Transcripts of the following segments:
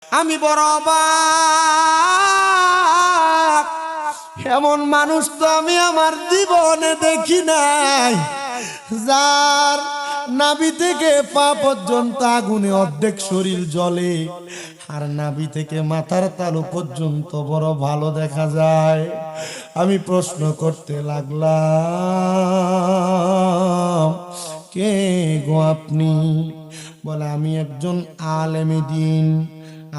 আমি বড় অবাক, এমন মানুষ তো আমি আমার জীবনে দেখি নাই, যার নাভি থেকে পা পর্যন্ত আগুনে অর্ধেক শরীর জ্বলে, আর নাভি থেকে মাথার তালু পর্যন্ত বড় ভালো দেখা যায়। আমি প্রশ্ন করতে লাগলাম, কে গো আপনি? বলে, আমি একজন আলেমে দিন।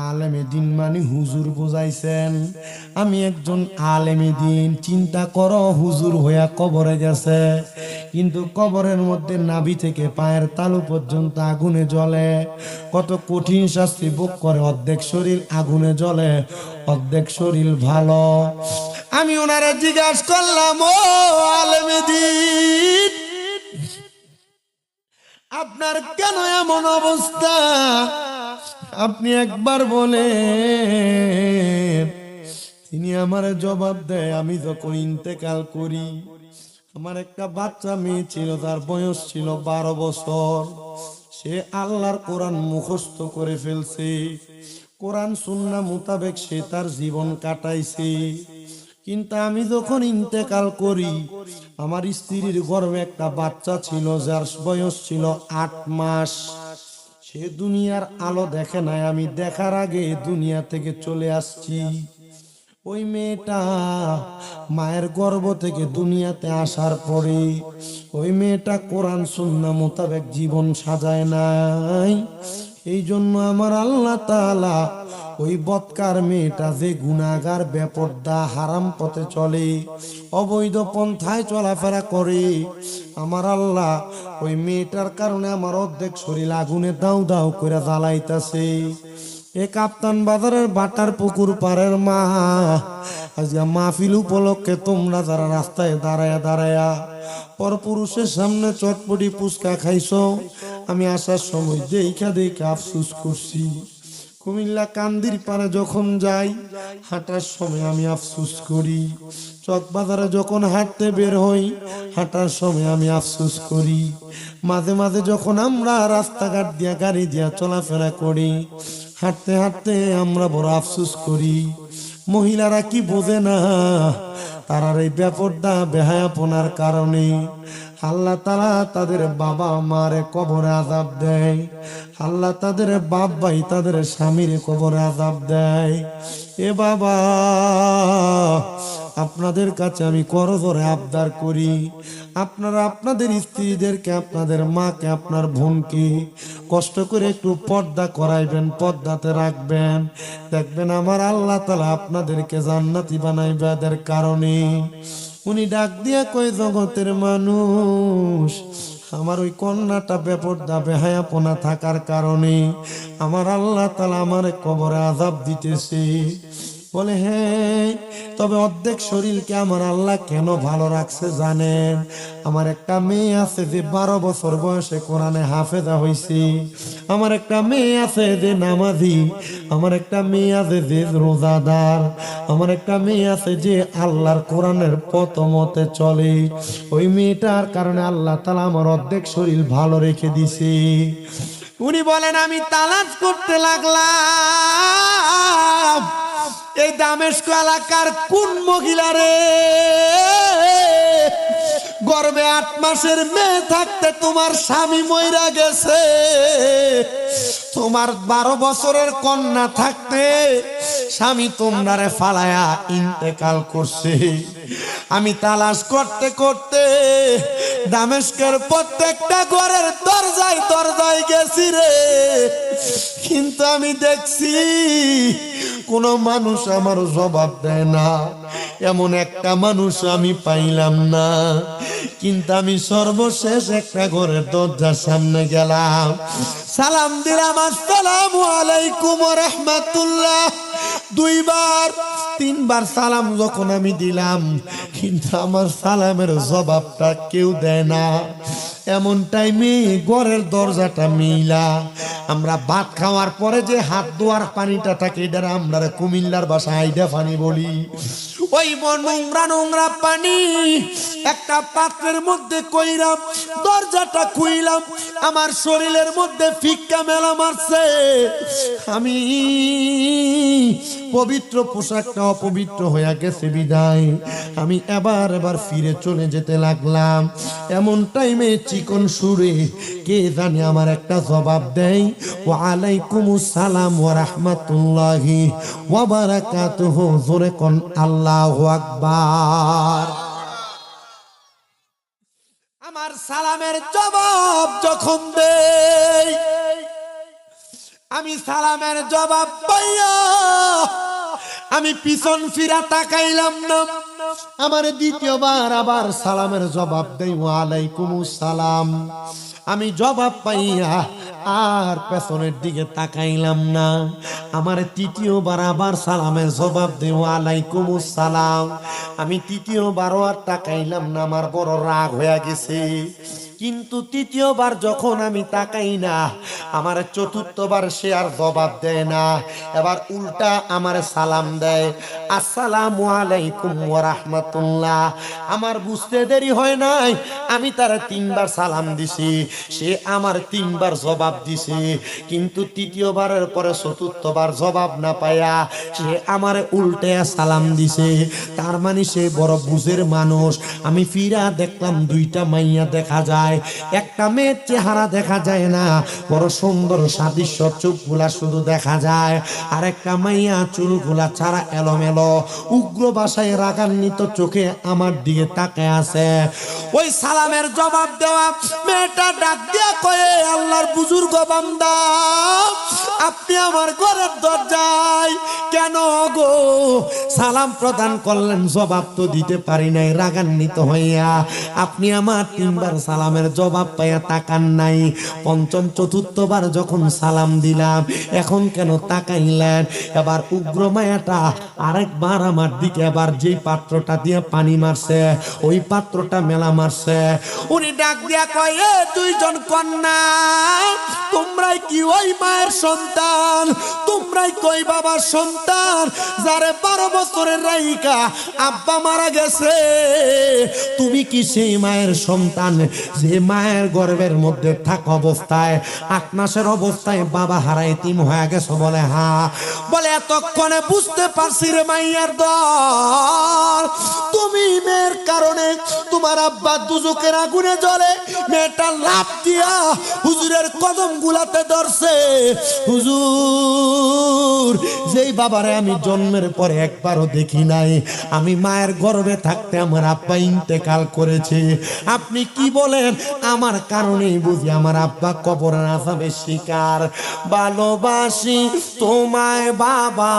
আলেমে দিন মানে হুজুর বুঝাইছেন। আমি একজন আলেমে দিন। চিন্তা করো, হুজুর হইয়া কবরে গেছে, কিন্তু কবরের মধ্যে নাভি থেকে পায়ের তালু পর্যন্ত আগুনে জ্বলে। কত কঠিন শাস্তি ভোগ করে, অর্ধেক শরীর আগুনে জ্বলে, অর্ধেক শরীর ভালো। আমি ওনারা জিজ্ঞাসা করলাম, ও আলেমে দিন, আপনার কেন এমন অবস্থা? আপনি একবার বলে। তিনি আমার জবাব দেয়, আমি যখন ইন্তেকাল করি, আমার একটা বাচ্চা মেয়ে ছিল, তার বয়স ছিল 12 বছর। সে আল্লাহর কোরআন মুখস্থ করে ফেলছে, কোরআন সুন্নাহ মোতাবেক সে তার জীবন কাটাইছে। কিন্তু আমি যখন ইন্তেকাল করি, আমার স্ত্রীর গর্ভে একটা বাচ্চা ছিল, যার বয়স ছিল 8 মাস। সে দুনিয়ার আলো দেখে নাই, আমি দেখার আগে দুনিয়া থেকে চলে আসছি। ওই মেয়েটা মায়ের গর্ভ থেকে দুনিয়াতে আসার পরে ওই মেয়েটা কোরআন সুন্নাহ মোতাবেক জীবন সাজায় নাই। এই জন্য আমার আল্লাহ তাআলা ওই বদকার মেয়েটা, যে গুনাহগার, বেপরদা, হারাম পথে চলে, অবৈধ পন্থায় চলাফেরা করে, আমার আল্লাহ ওই মেয়েটার কারণে আমার অর্ধেক শরীর আগুনে দাউ দাউ করে জ্বালাইতাছে। এ কাপ্তান বাজারের বাটার পুকুর পাড়ের মা, আজকে মাহফিল উপলক্ষে তোমরা যারা রাস্তায় দাঁড়ায়া দাঁড়ায়া পরপুরুষের সামনে চটপটি পুচকা খাইছো, আমি আসার সময় দেখা দেখা আফসুস করছি। কুমিল্লা কান্দির পাড়ে যখন যাই, হাঁটার সময় আমি আফসুস করি। চকবাজারে যখন হাঁটতে বের হই, হাঁটার সময় আমি আফসুস করি। মাঝে মাঝে যখন আমরা রাস্তাঘাট দিয়া গাড়ি দিয়া চলাফেরা করি, হাঁটতে হাঁটতে আমরা বড় আফসুস করি। মহিলারা কি বোঝে না, তারার এই বেপরদা বেহায়াপনার কারণে আল্লাহ তাআলা তাদের বাবা মারে কবরে আযাব দেয়। আল্লাহ তাদের বাপ ভাই, তাদের স্বামীর কবরে আযাব দেয়। এ বাবা, আপনাদের কাছে আমি করজোরে আবদার করি, আপনারা আপনাদের স্ত্রীদেরকে, আপনাদের মাকে, আপনার বোনকে কষ্ট করে একটু পর্দা করাইবেন, পর্দাতে রাখবেন। দেখবেন আমার আল্লাহ তাআলা আপনাদেরকে জান্নাতি বানাইবে এদের কারণে। উনি ডাক দিয়া কয়, জগতের মানুষ, আমার ওই কন্যাটা বেপরদা বেহায়াপনা থাকার কারণে আমার আল্লাহ তাআলা আমার কবরে আযাব দিতেছে। বলে, হ্যাঁ, তবে অর্ধেক শরীরকে আমার আল্লাহ কেন ভালো রাখছে জানেন? আমার একটা মেয়ে আছে যে 12 বছর বয়সে কোরআনে হাফেজা হয়েছে। আমার একটা মেয়ে আছে যে নামাজি। আমার একটা মেয়ে আছে যে রোজাদার। আমার একটা মেয়ে আছে যে আল্লাহর কোরআনের পথ মতে চলে। ওই মেয়েটার কারণে আল্লাহ তাআলা আমার অর্ধেক শরীর ভালো রেখে দিছে। উনি বলেন, আমি তালাশ করতে লাগলাম, এই দামেস্ক এলাকার কোন মহিলারে গর্ভে 8 মাসের মেয়ে থাকতে তোমার স্বামী মইরা গেছে, তোমার 12 বছরের কন্যা থাকতে স্বামী তোমরারে ফালায়া ইন্তেকাল করছে। আমি তালাশ করতে করতে দামেস্কের প্রত্যেকটা ঘরের দরজায় দরজায় গেছি রে, কিন্তু আমি দেখছি কোন মানুষ আমার জবাব দেয় না, এমন একটা মানুষ আমি পাইলাম না। কিন্তু আমি সর্বশেষ একটা ঘরের দরজার সামনে গেলাম, সালাম দিলাম, আসসালামু আলাইকুম ওয়া রাহমাতুল্লাহ। 2 বার 3 বার সালাম যখন আমি দিলাম, কিন্তু আমার সালামের জবাবটা কেউ দেয় না। এমন টাইমে ঘরের দরজাটা মিলা, আমরা ভাত খাওয়ার পরে যে হাত ধোয়ার পানিটা থাকে, এটা আমরা কুমিল্লার ভাষায় আইডা পানি বলি। ওই নোংরা নোংরা পানি একটা পাত্রের মধ্যে কইরাম, দরজাটা খুইলাম, আমার শরীরের মধ্যে ফিক্কা মেলা মারছে। আমি পবিত্র পোশাকটা অপবিত্র হয়ে গেছে বিদায় আমি এবার ফিরে চলে যেতে লাগলাম। এমন টাইমে চিকন সুরে কে জানি আমার একটা জবাব দেয়, ওয়া আলাইকুমুস সালাম ওয়া রাহমাতুল্লাহি ওয়া বারাকাতুহু। জোরে কোন আল্লাহু আকবার। আমার সালামের জবাব যখন দেই, আমি সালামের জবাব পাইয়া আমি পিছন ফিরা তাকাইলাম না। আমার দ্বিতীয়বার আবার সালামের জবাব দেই, ওয়া আলাইকুমুস সালাম। আমি জবাব পাইয়া আর পেছনের দিকে তাকাইলাম না। আমার তৃতীয়বার আবার সালামের জবাব দেই, ওয়া আলাইকুমুস সালাম। আমি তৃতীয়বারও আর তাকাইলাম না, আমার বড় রাগ হয়ে গেছে। কিন্তু তৃতীয়বার যখন আমি তাকাই না, আমার চতুর্থবার সে আর জবাব দেয় না, এবার উল্টা আমার সালাম দেয়, আসসালামু আলাইকুম ওয়া রাহমাতুল্লাহ। আমার বুঝতে দেরি হয় নাই, আমি তার তিনবার সালাম দিছি, সে আমার তিনবার জবাব দিছে। কিন্তু তৃতীয়বারের পরে চতুর্থবার জবাব না পায়া সে আমার উল্টে সালাম দিছে। তার মানে সে বড় বুঝের মানুষ। আমি ফিরা দেখলাম দুইটা মাইয়া দেখা যায়, একটা মেয়ের চেহারা দেখা যায় না, বড় সুন্দর সাদৃশ্য, চোখগুলা শুধু দেখা যায়। আর একটা মাইয়া চুলগুলা ছাড়া এলোমেলো, উগ্র ভাষায় রাগান্বিত চোখে আমার দিকে তাকায় আছে। ওই সালামের জবাব দেওয়া মেয়েটা ডাক দিয়া কয়ে, আল্লাহর বুজুর্গ বান্দা, আপনি আমার ঘরের দরজায় কেন গো? সালাম প্রদান করলেন, জবাব তো দিতে পারি নাই রাগান্বিত হইয়া। আপনি আমার তিনবার সালামের জবাব পাইয়া তাকান নাই, পঞ্চম চতুর্থবার যখন সালাম দিলাম এখন কেন তাকাইলেন? এবার উগ্র মায়াটা আরেকবার আমার দিকে এবার যে পাত্রটা দিয়ে পানি মারছে ওই পাত্রটা মেলা মারছে। উনি ডাক দিয়া কয়, এ দুইজন কন্যা, তোমরাই কি ওই মায়ের সন্তান? তোমরাই কই বাবার সন্তান যারে 12 বছরের রাইকা আব্বা মারা গেছে? তুমি কি সেই মায়ের সন্তান যে মায়ের গর্ভের মধ্যে থাকা অবস্থায় 8 মাসের অবস্থায় বাবা হারাই এতিম হয়ে গেছে? বলে হ্যাঁ। বলে এতক্ষণে বুঝতে পারছি রে মাইয়ার দল, তুমি মেয়ের কারণে তোমার আব্বা দুজকের আগুনে জ্বলে। মেয়েটা লাফ দিয়া হুজুরের কদম গুলাতে ধরছে, হুজুর যেই বাবারে আমি জন্মের পরে একবারও দেখি নাই, আমি মায়ের গর্ভে থাকতে আমার আব্বা ইন্তেকাল করেছে। আপনি কি বলেন? আমার কারণেই বুঝি আমার আব্বা কবরের আযাবের শিকার। ভালোবাসি তোমায় বাবা,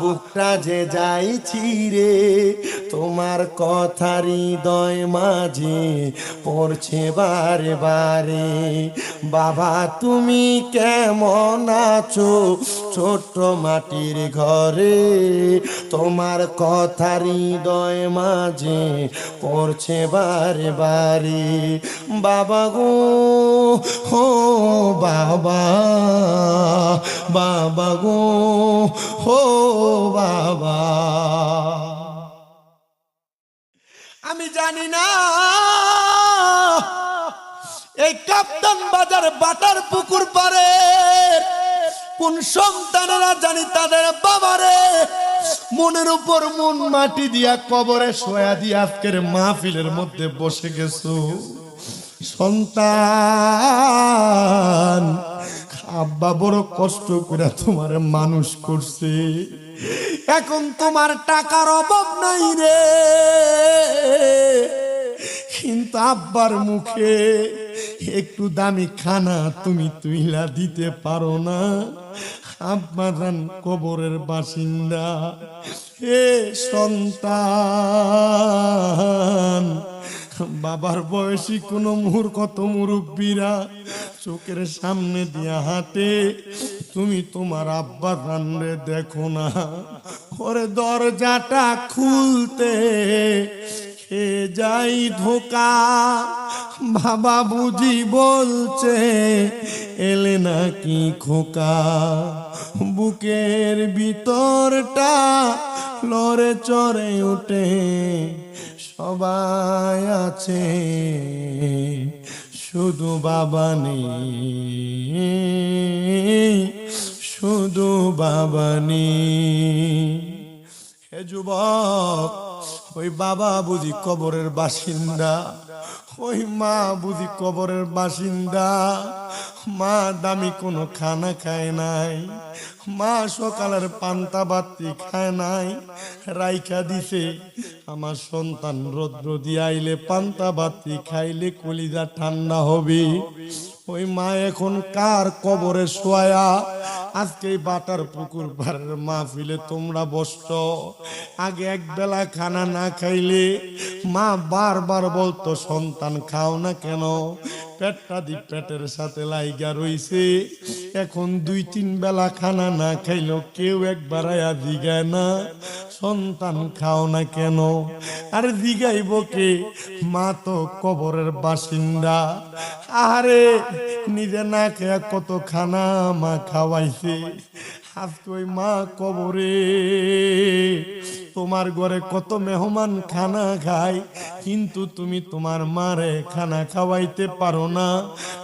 বুকটা যে যাইছি রে, তোমার কথা হৃদয় মাঝে পড়ছে বারে বারে। বাবা তুমি কেমন আছো ছোট্ট মাটির ঘরে, তোমার কথা হৃদয় মাঝে পড়ছে বারে বারে। বাবা গো হো বাবা, বাবা গো হো বাবা। আমি জানি না এই কাপ্তান বাজার বাটার পুকুর পারে কোন সন্তানেরা জানি তাদের বাবারে মনের উপর মন মাটি দিয়া কবরে শোয়া দিয়া আজকের মাহফিলের মধ্যে বসে গেছো। সন্তান, আব্বা বড় কষ্ট করে তোমার মানুষ করছে, এখন তোমার টাকার অভাব নাই রে, কিন্তু আব্বার মুখে একটু দামি খানা তুমি তুইলা দিতে পারো না। আব্বা জান কবরের বাসিন্দা। হে সন্তান, বাবার বয়সী কোন মূর্খত মুরব্বীরা চোখের সামনে দিয়া হাঁটে, তুমি তোমার আব্বা জানরে দেখো না। ওরে দরজাটা খুলতে এ যাই ধোকা, বাবা বুঝি বলছে এলে নাকি খোকা, বুকের ভিতরটা লড়ে চড়ে ওঠে, সবাই আছে শুধু বাবা নেই, শুধু বাবা নেই। হে যুবক, ওই বাবা বুঝি কবরের বাসিন্দা, ওই মা বুঝি কবরের বাসিন্দা। মা দামি কোনো খানা খায় নাই, মা সকালের পান্তা বাতি খায় নাই, রাইখা দিছে আমার সন্তান রৌদ্র দিয়ে আইলে পান্তা বাতি খাইলে কলিজা ঠান্ডা হবে। ওই মা এখন কার কবরে শোয়া? আজকে বাটার পুকুর পাড়ের মাহফিলে তোমরা বসছো, আগে এক বেলা খানা না খাইলে মা বারবার বলতো সন্তান খাও না কেন, পেটটা দি পেটের সাথে লাইগা রইছে। এখন 2-3 বেলা খানা না খাইলো কেউ একবার আয়া দিগায় না সন্তান খাও না কেন। আরে দিগাইব কে? মা তো কবরের বাসিন্দা। আরে নিজে না খেয়া কত খানা মা খাওয়াইছে, আজকে ওই মা কবরে। তোমার ঘরে কত মেহমান খানা খায়, কিন্তু তুমি তোমার মারে খানা খাওয়াইতে পারো না।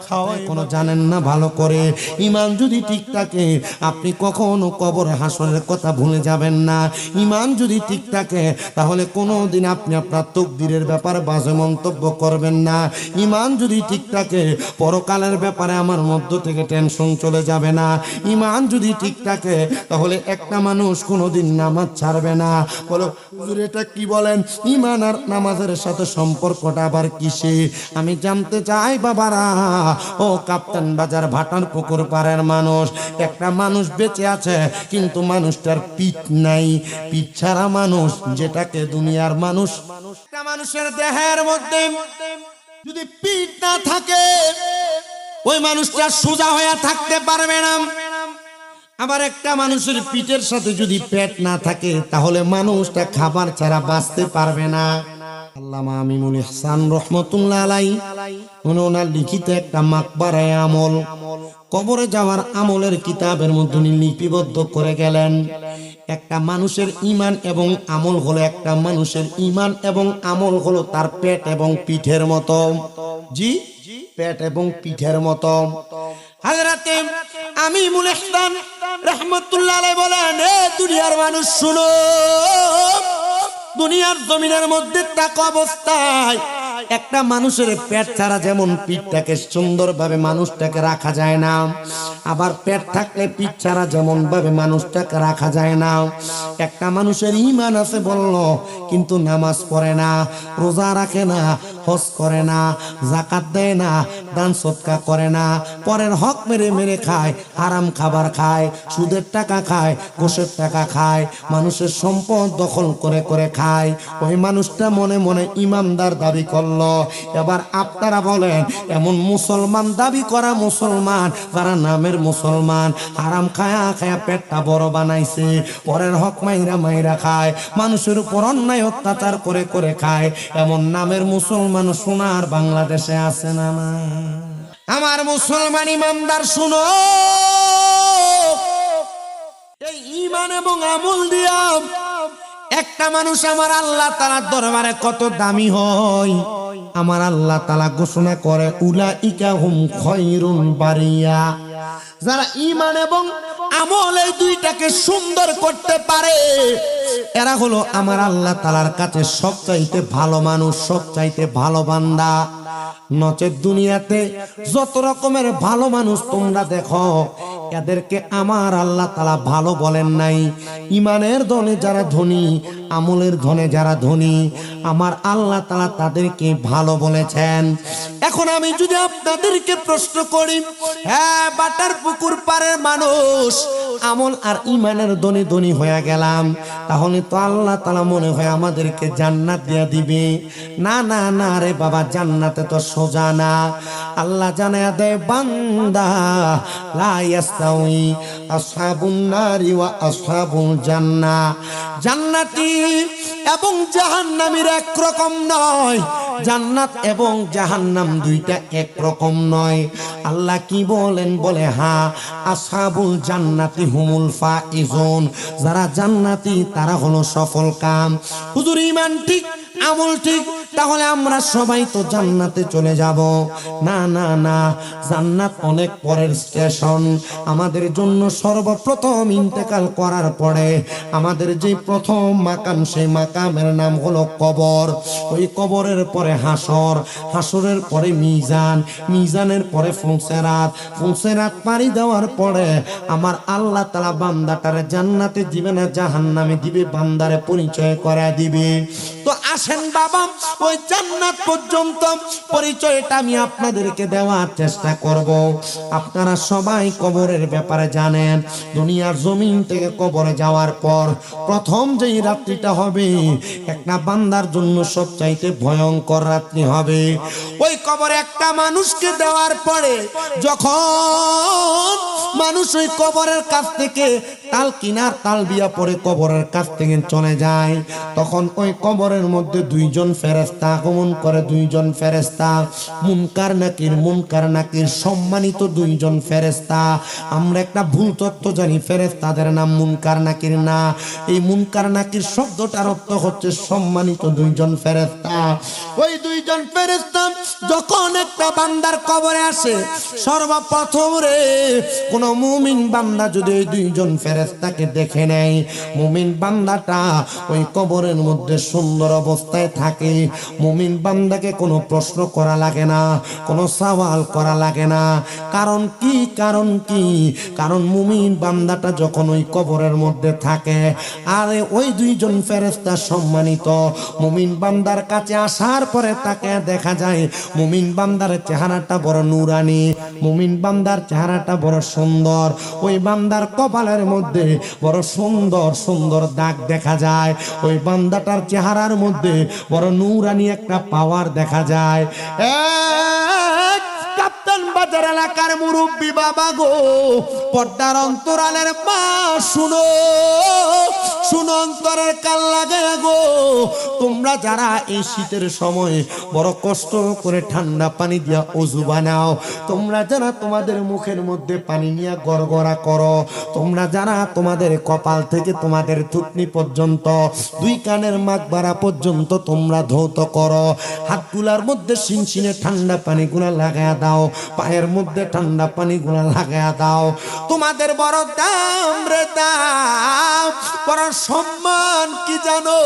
খাওয়াই কোনো জানেন না ভালো করে। ইমান যদি ঠিক থাকে আপনি কখনো কবর হাসরের কথা ভুলে যাবেন না। ইমান যদি ঠিক থাকে তাহলে কোনোদিন আপনি আপনার তকদিরের ব্যাপারে বাজে মন্তব্য করবেন না। ইমান যদি ঠিক থাকে পরকালের ব্যাপারে আমার মধ্য থেকে টেনশন চলে যাবে না। ইমান যদি ঠিক থাকে তাহলে একটা মানুষ কোনোদিন নামাজ ছাড়বে না। বলো হুজুর এটা কি বলেন? ইমান আর নামাজের সাথে সম্পর্কটা আবার কিসে? আমি জানতে চাই বাবারা, ও কাপ্তান বাজার ভাটার পুকুর পাড়ের মানুষ, একটা মানুষ বেঁচে আছে কিন্তু মানুষটার পিঠ নাই, পিঠ ছাড়া মানুষ, যেটাকে দুনিয়ার মানুষ। একটা মানুষের দেহের মধ্যে যদি পিঠ না থাকে ওই মানুষটা সোজা হয়ে থাকতে পারবে না। আবার একটা মানুষের পিঠের সাথে যদি পেট না থাকে তাহলে মানুষটা খাবার ছাড়া বাঁচতে পারবে না। আল্লামা আমিনুল ইহসান রহমতুল্লাহ আলাইহি ওনার লিখিত একটা মাকবারায়ে আমল, কবরে যাওয়ার আমলের কিতাবের মধ্যে লিপিবদ্ধ করে গেলেন। একটা মানুষের ইমান এবং আমল হলো, একটা মানুষের ইমান এবং আমল হলো তার পেট এবং পিঠের মতো। জি, পেট এবং পিঠের মতো। হযরতে আমিনুল ইহসান রাহমাতুল্লাহ আলাইহি বলেন, এ দুনিয়ার মানুষ শুনো, দুনিয়ার জমিনের মধ্যে থাকা অবস্থায় একটা মানুষের পেট ছাড়া যেমন পিঠটাকে সুন্দরভাবে মানুষটাকে রাখা যায় না, আবার পেট থাকলে পিঠ ছাড়া যেমন ভাবে মানুষটাকে রাখা যায় না। একটা মানুষের ঈমান আছে বলল, কিন্তু নামাজ পড়ে না, রোজা রাখে না, হজ করে না, যাকাত দেয় না, দান সদকা করে না, পরের হক মেরে মেরে খায়, হারাম খাবার খায়, সুদের টাকা খায়, ঘুষের টাকা খায়, মানুষের সম্পদ দখল করে করে খায়। ওই মানুষটা মনে মনে ইমানদার দাবি করলো। এবার আপনারা বলেন, এমন মুসলমান দাবি করা মুসলমান যারা নামের মুসলমান, হারাম খায়া খায়া পেটটা বড় বানাইছে, পরের হক মাইরা মাইরা খায়, মানুষের উপর অন্যায় অত্যাচার করে করে খায়, এমন নামের মুসলমান সোনার বাংলাদেশে আছে না? না আমার মুসলমান ইমানদার শুনো, এই ঈমান এবং আমল দিয়া একটা মানুষ আমার আল্লাহ তাআলার দরবারে কত দামি হয়। আমার আল্লাহ তাআলা ঘোষণা করে, উলাইকা হুম খায়রুল বারিয়া। যারা ঈমান এবং আমল এই দুইটাকে সুন্দর করতে পারে এরা হলো আমার আল্লাহ তাআলার কাছে সবচাইতে ভালো মানুষ, সবচাইতে ভালো বান্দা। নচেত দুনিয়াতে যত রকমের ভালো মানুষ তোমরা দেখো, এদেরকে আমার আল্লাহ তাআলা ভালো বলেন নাই। ঈমানের ধনে যারা ধনী, আমলের ধনে যারা ধনী, আমার আল্লাহ তাআলা তাদেরকে ভালো বলেছেন। এখন আমি যদি আপনাদেরকে প্রশ্ন করি, হ্যাঁ বাটার পুকুর পাড়ের মানুষ আমল আর ঈমানের ধনী ধনী হয়ে গেলাম, তাহলে তো আল্লাহ তাআলা মনে হয় আমাদেরকে জান্নাত দিয়ে দিবে। না না না রে বাবা, জান্নাতে তো সোজা না। আল্লাহ জানায়া দেয়, বান্দা লা ইয়াস্তাউই আসহাবুন নারি ওয়া আসহাবুল জান্নাহ। জান্নাতি এবং জাহান্নামীর একরকম নয়। জান্নাত এবং জাহান্নাম দুইটা একরকম নয়। আল্লাহ কি বলেন? বলে হ্যাঁ, আসহাবুল জান্নাতি হুমুল ফাইজুন, যারা জান্নাতি তারা হলো সফল কাম। হুজুর ঈমান ঠিক, আমল ঠিক, তাহলে আমরা সবাই তো জান্নাতে চলে যাব? না না না, জান্নাত অনেক পরের স্টেশন। আমাদের জন্য সর্বপ্রথম ইন্তেকাল করার পরে আমাদের যে প্রথম মাকাম, সেই মাকামের নাম হলো কবর। ওই কবরের পরে হাসর, হাসরের পরে মিজান, মিজানের পরে ফুলসেরাত, ফুলসেরাত পাড়ি দেওয়ার পরে আমার আল্লাহ তাআলা বান্দাটারে জান্নাতে দিবে না জাহান্নামে দিবে, বান্দারে পরিচয় করা দিবে। তো আসেন বাবা, ওই জান্নাত পর্যন্ত পরিচয়টা আমি আপনাদেরকে দেওয়ার চেষ্টা করব। আপনারা সবাই কবরের ব্যাপারে জানেন। দুনিয়ার জমিন থেকে কবরে যাওয়ার পর প্রথম যেই রাত্রিটা হবে, একটা বান্দার জন্য সবচাইতে ভয়ঙ্কর রাত্রি হবে। ওই কবরে একটা মানুষকে দেওয়ার পরে যখন মানুষ ওই কবরের কাছ থেকে তাল কিনার তালবিয়া পরে কবরের কাছ থেকে চলে যায়, তখন ওই কবরের মধ্যে দুইজন ফেরেশতা আগমন করে। দুইজন ফেরেশতা, মুনকার নাকির, মুনকার নাকির সম্মানিত দুইজন ফেরেশতা। আমরা একটা ভুল তথ্য জানি, ফেরেশতাদের নাম মুনকার নাকির না। এই মুনকার নাকির শব্দটার অর্থ হচ্ছে সম্মানিত দুইজন ফেরেশতা। ওই দুইজন ফেরেশতা যখন একটা বান্দার কবরে আসে, সর্বপ্রথম রে কোন মুমিন বান্দা যদি ওই দুইজন ফেরেশতাকে দেখে নেয়, মুমিন বান্দাটা ওই কবরের মধ্যে সুন্দর অবস্থায় থাকে। মুমিন বান্দাকে কোনো প্রশ্ন করা লাগে না, কোনো সওয়াল করা লাগে না। কারণ কি? কারণ কি? কারণ মুমিন বান্দাটা যখন ওই কবরের মধ্যে থাকে, আরে ওই দুইজন ফেরেশতা সম্মানিত মুমিন বান্দার কাছে আসার পরে তাকে দেখা যায় মুমিন বান্দার চেহারাটা বড় নুরানি, মুমিন বান্দার চেহারাটা বড় সুন্দর। ওই বান্দার কপালের মধ্যে বড় সুন্দর সুন্দর দাগ দেখা যায়। ওই বান্দাটার চেহারার মধ্যে বড় নূরানি একটা পাওয়ার দেখা যায়। কাপ্তান বাজার এলাকার মুরব্বী বাবা গো, পর্দার অন্তরালের মা শুনো, শুনো অন্তরের কাল লাগে গো। তোমরা যারা এই শীতের সময় বড় কষ্ট করে ঠান্ডা পানি দিয়া ওযু বানাও, তোমরা যারা তোমাদের মুখের মধ্যে পানি নিয়ে গড়গড়া করো, তোমরা যারা তোমাদের কপাল থেকে তোমাদের থুতনি পর্যন্ত, দুই কানের মাগবারা পর্যন্ত তোমরা ধৌত করো, হাতগুলার মধ্যে শিনশিনে ঠান্ডা পানিগুলা লাগায়া দাও, পায়ের মধ্যে ঠান্ডা পানিগুলা লাগায়া দাও, তোমাদের বড় দাম রে দাম, বড় সম্মান কি জানো?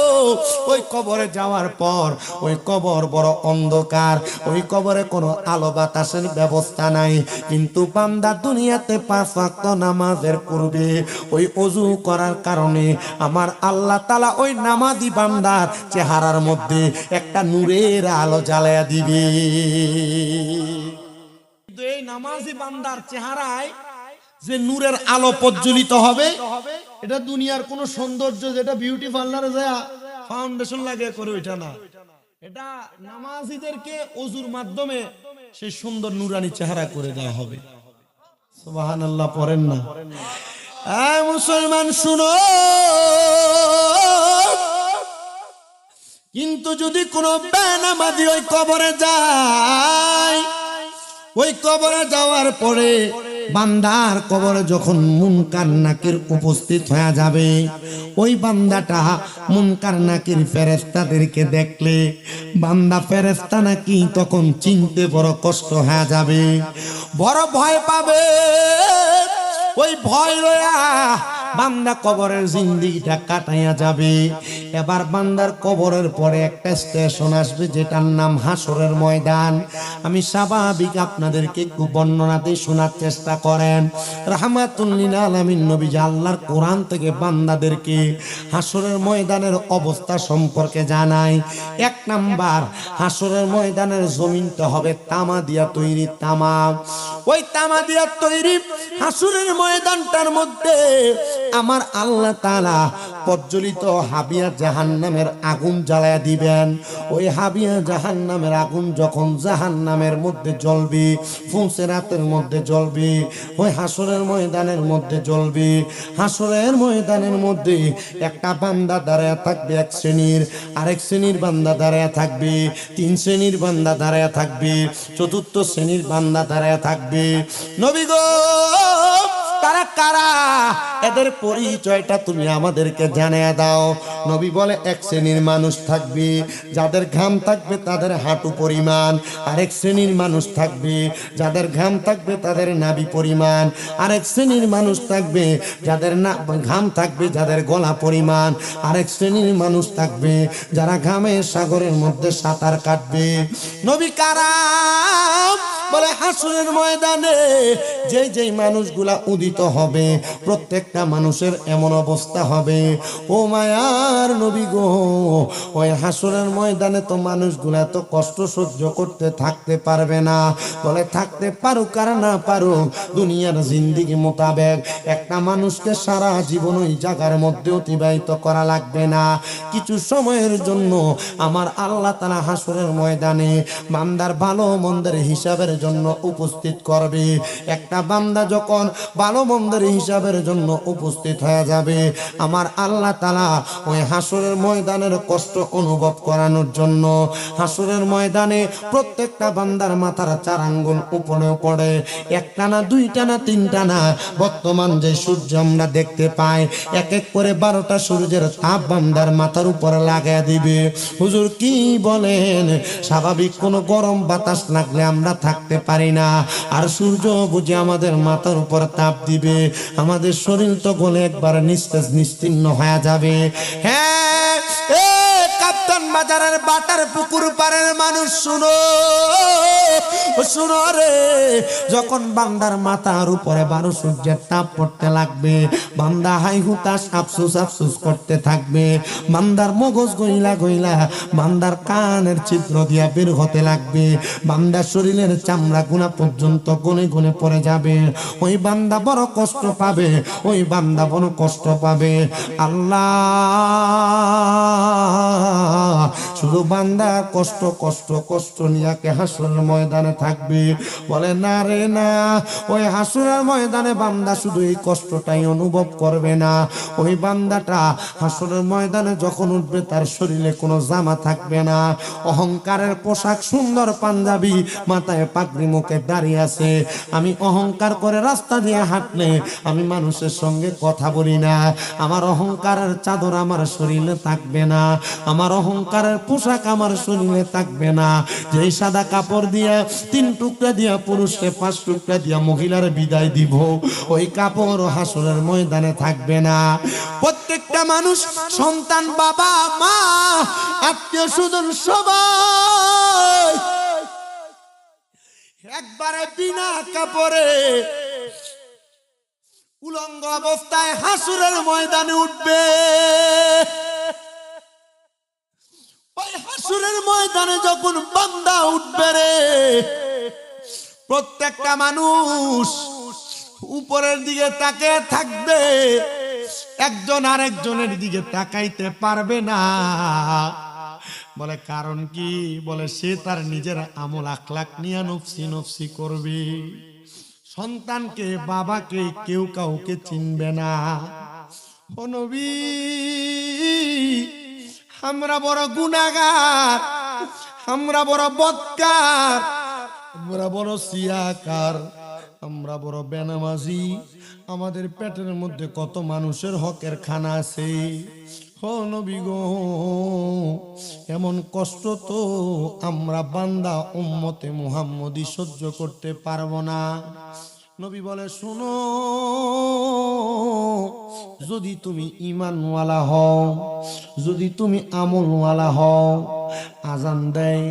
ওই কবরে যাওয়ার পর ওই কবর বড় অন্ধকার, ওই কবরে কোনো আলো বাতাসের ব্যবস্থা নাই। কিন্তু বান্দা দুনিয়াতে 5 ওয়াক্ত নামাজের পূর্বে ওই ওযু করার কারণে আমার আল্লাহ তাআলা ওই নামাজি বান্দার চেহারার মধ্যে একটা নূরের আলো জ্বালায়া দিবে। এই নামাজি বান্দার চেহারায় যে নূরের আলো প্রজ্বলিত হবে, এটা দুনিয়ার কোন সৌন্দর্য যেটা বিউটি পার্লারে যায় ফাউন্ডেশন লাগিয়ে করে ওইটা না, এটা নামাজিদেরকে ওযুর মাধ্যমে সেই সুন্দর নূরানি চেহারা করে দেওয়া হবে। সুবহানাল্লাহ পড়েন না? এই মুসলমান শুনো, কিন্তু যদি কোনো বেনামাজি ওই কবরে যায়, ওই কবরে যাওয়ার পরে বান্দার কবরে যখন মুনকার নাকির উপস্থিত হয়ে যাবে, ওই বান্দাটা মুনকার নাকির ফেরেশতাদেরকে দেখলে বান্দা ফেরেশতা নাকি তখন চিনতে বড় কষ্ট হয়ে যাবে, বড় ভয় পাবে। ওই ভয় লয়া বান্দা কবরের জিন্দেগিটা কাটাইয়া যাবে। এবার বান্দার কবরের পরে একটা স্টেশন আসবে যেটার নাম হাসরের ময়দান। আমি স্বাভাবিক আপনাদেরকে একটু বর্ণনা দিয়ে শোনার চেষ্টা করেন। রাহমাতুল লিল আলামিন নবী আল্লাহর কোরআন থেকে বান্দাদেরকে হাসরের ময়দানের অবস্থা সম্পর্কে জানায়। 1 নাম্বার, হাসরের ময়দানের জমিনটা হবে তামা দিয়া তৈরি, তামা। ওই তামা দিয়া তৈরি হাসরের ময়দানটার মধ্যে আমার আল্লাহ তাআলা প্রজ্বলিত হাবিয়া জাহান্নামের আগুন জ্বালায়া দিবেন। ওই হাবিয়া জাহান্নামের আগুন যখন জাহান্নামের মধ্যে জ্বলবে, ফুলসিরাতের মধ্যে জ্বলবে, ওই হাসরের ময়দানের মধ্যে জ্বলবে। হাসরের ময়দানের মধ্যে একটা বান্দা দাঁড়ায়া থাকবে এক শ্রেণীর, আরেক শ্রেণীর বান্দা দাঁড়ায়া থাকবে, তিন শ্রেণীর বান্দা দাঁড়ায়া থাকবে, চতুর্থ শ্রেণীর বান্দা দাঁড়ায়া থাকবে। নবী গো, তারা কারা? এদের পরিচয়টা তুমি আমাদেরকে জানিয়ে দাও। নবী বলে, এক শ্রেণীর মানুষ থাকবে যাদের ঘাম থাকবে তাদের হাঁটু পরিমাণ, আরেক শ্রেণীর মানুষ থাকবে যাদের ঘাম থাকবে তাদের নাভি পরিমাণ, আরেক শ্রেণীর মানুষ থাকবে যাদের ঘাম থাকবে যাদের গলা পরিমাণ, আরেক শ্রেণীর মানুষ থাকবে যারা ঘামের সাগরের মধ্যে সাঁতার কাটবে। নবী কারা? বলে, হাসরের ময়দানে যেই যেই মানুষগুলা উদিত হবে প্রত্যেকটা মানুষের এমন অবস্থা হবে, ও মায়ার নবী গো, ওই হাসরের ময়দানে তো মানুষগুলা তো কষ্ট সহ্য করতে থাকতে পারবে না। বলে, থাকতে পারুক আর না পারুক, দুনিয়ার জিন্দেগি মোতাবেক একটা মানুষকে সারা জীবন ওই জায়গার মধ্যে অতিবাহিত করা লাগবে না। কিছু সময়ের জন্য আমার আল্লাহ তাআলা হাসরের ময়দানে বান্দার ভালো মন্দের হিসাবের জন্য উপস্থিত করবে। একটা বান্দা যখন ভালো মন্দের হিসাবের জন্য উপস্থিত হয়ে যাবে, আমার আল্লাহ তাআলা ওই হাসরের ময়দানের কষ্ট অনুভব করানোর জন্য হাসরের ময়দানে প্রত্যেকটা বান্দার মাথার 4 আঙ্গুল উপরে পড়ে, একটা না, দুইটা না, তিনটা না, বর্তমান যে সূর্য আমরা দেখতে পাই এক এক করে 12টা সূর্যের তাপ বান্দার মাথার উপরে লাগায় দিবে। হুজুর কি বলেন? স্বাভাবিক কোনো গরম বাতাস লাগলে আমরা থাকতে পারি না, আর সূর্য বুঝে আমাদের মাথার উপর তাপ দিবে, আমাদের শরীর তো গলে একবার নিস্তেজ নিশ্চিন্ন হয়ে যাবে। হ্যাঁ, কাপ্তান বাজারের বাটার পুকুর পাড়ের মানুষ শুনো, শুনো রে, যখন বান্দার মাথার উপরে 12 সূর্যের তাপ পড়তে লাগবে, বান্দা হাই হুতাশ আফসুস আফসুস করতে থাকবে, বান্দার মগজ গইলা গইলা বান্দার কানের ছিদ্র দিয়া বের হতে লাগবে, বান্দার শরীরের চামড়া গুনা পর্যন্ত গনে গনে পড়ে যাবে। ওই বান্দা বড় কষ্ট পাবে, ওই বান্দা বড় কষ্ট পাবে। আল্লাহ শুধু বান্দা কষ্ট কষ্ট কষ্ট নিয়াকে হাসরের ময়দানে থাকবে। বলে, না রে না, ওই হাসরের ময়দানে বান্দা শুধু এই কষ্টটাই অনুভব করবে না, ওই বান্দাটা হাসরের ময়দানে যখন উঠবে তার শরীরে কোনো জামা থাকবে না, অহংকারের পোশাক, সুন্দর পাঞ্জাবি, মাথায় পাগড়ি, মুখে দাঁড়িয়ে আছে। আমি অহংকার করে রাস্তা দিয়ে হাঁটলে আমি মানুষের সঙ্গে কথা বলি না, আমার অহংকারের চাদর আমার শরীরে থাকবে না, আমার অহংকারের পোশাক আমার শরীরে থাকবে না। যেই সাদা কাপড় দিয়া 3 টুকরা দিয়া পুরুষকে 5 টুকরা দিয়া মহিলার বিদায় দিব, ওই কাপড় হাসরের ময়দানে থাকবে না। প্রত্যেকটা মানুষ, সন্তান, বাবা মা, আত্মীয় স্বজন সবাই একবারে বিনা কাপড়ে উলঙ্গ অবস্থায় হাসরের ময়দানে উঠবে। ওই হাসরের ময়দানে যখন বান্দা উঠবে রে, প্রত্যেকটা মানুষ উপরের দিকে তাকিয়ে থাকবে, একজন আরেকজনের দিকে তাকাইতে পারবে না। বলে, কারণ কি? বলে, সে তার নিজের আমল আখলাক নিয়ে নফসি নফসি করবে। সন্তানকে, বাবাকে কেউ কাউকে চিনবে না। ও নবী, আমরা বড় গুনাহগার, আমরা বড় বদকার, আমরা বড় সিয়াকার, আমরা বড় বেনামাজি, আমাদের পেটের মধ্যে কত মানুষের হকের খানা আছে। ও নবী গো, এমন কষ্ট তো আমরা বান্দা উম্মতে মুহাম্মদী সহ্য করতে পারবো না। নবী বলে, শুনো, যদি তুমি ঈমানওয়ালা হও, যদি তুমি আমলওয়ালা হও, আজান দেয়,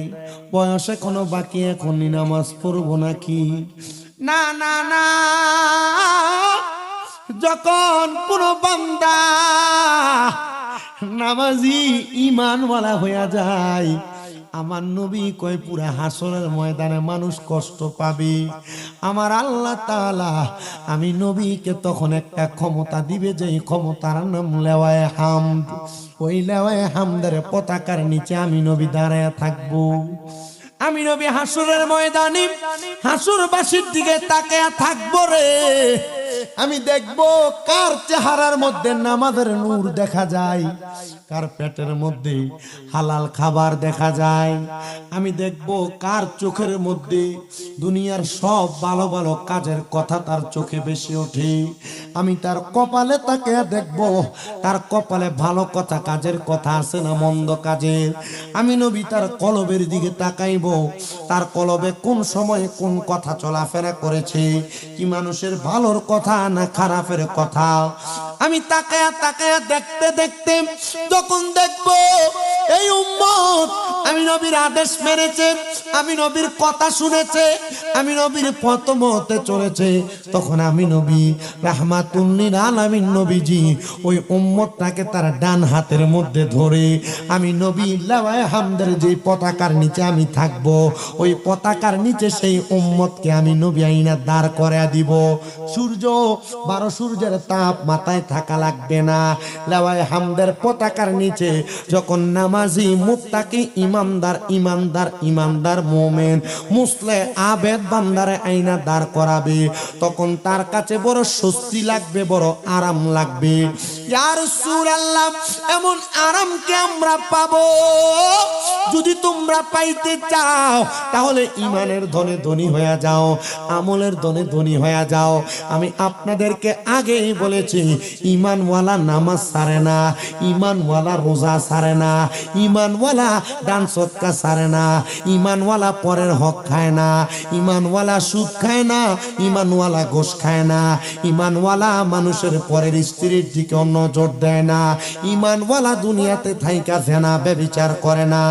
বয়স এখনো বাকি, এখনই নামাজ পড়বো নাকি? না না না, যখন কোনো বান্দা নামাজি ঈমানওয়ালা হইয়া যায়, আমার নবী কয় পুরা হাসরের ময়দানে মানুষ কষ্ট পাবে। আমার আল্লাহ তাআলা আমি নবীকে তখন একটা ক্ষমতা দিবে, যে ক্ষমতার নাম লেওয়ায়ে হামদ। ওই লেওয়ায়ে হামদের পতাকার নিচে আমি নবী দাঁড়ায় থাকবো। আমি নবী হাসরের ময়দানে হাসরবাসীর দিকে তাকায়া থাকবো রে। আমি দেখবো কার চেহারার মধ্যে নামাজের নূর দেখা যায়, কার পেটের মধ্যে হালাল খাবার দেখা যায়। আমি দেখবো কার চোখের মধ্যে দুনিয়ার সব ভালো ভালো কাজের কথা তার চোখে বেশি ওঠে। আমি তার কপালে তাকিয়ে দেখবো তার কপালে ভালো কথা কাজের কথা আছে না মন্দ কাজের। আমি নবী তার কলবের দিকে তাকাইবো, তার কলবে কোন সময়ে কোন কথা চলাফেরা করেছে, কি মানুষের ভালোর কথা না খারাপের কথা। আমি তাকায়া তাকায়া দেখতে দেখতে যখন দেখবো এই উম্মত আমি নবীর আদেশ মেনেছে, আমি নবীর কথা শুনেছে, আমি নবীর পথ মতে চলেছে, তখন আমি নবী রাহমাতুল লিল আলামিন নবীজি ওই উম্মতটাকে তার ডান হাতের মধ্যে ধরে আমি নবী লেওয়ায়ে হামদের যে পতাকার নিচে আমি থাকবো, ওই পতাকার নিচে সেই উম্মতকে আমি নবী আইনা দাঁড় করে দিব। সূর্য 12 সূর্যের তাপ মাথায় থাকা লাগবে না। লেওয়ায়ে হামদের পতাকার নিচে যখন নামাজি মুত্তাকি ইমানদার ইমানদার ইমানদার মুমিন মুসলে আবেদ বান্দারে আইনা দাঁড় করাবে, তখন তার কাছে বড় স্বস্তি লাগবে, বড় আরাম লাগবে। ইয়া রাসূলুল্লাহ, এমন আরামকে আমরা পাবো যদি তোমরা পাইতে চাও তাহলে ইমানের ধনে ধনী হয়ে যাও, আমলের ধনে ধনী হয়ে যাও। আমি আপনাদেরকে আগেই বলেছি, ইমানওয়ালা নামাজ ছাড়ে না, ইমানওয়ালা রোজা ছাড়ে না, ইমানওয়ালা দান সদকা ছাড়ে না, ইমানওয়ালা পরের হক খায় না, ইমানওয়ালা সুদ খায় না, ইমানওয়ালা ঘুষ খায় না, ইমানওয়ালা মানুষের পরের স্ত্রীর দিকে নজর দেয় না, ইমানওয়ালা দুনিয়াতে থাইকা জেনা ব্যভিচার করে না,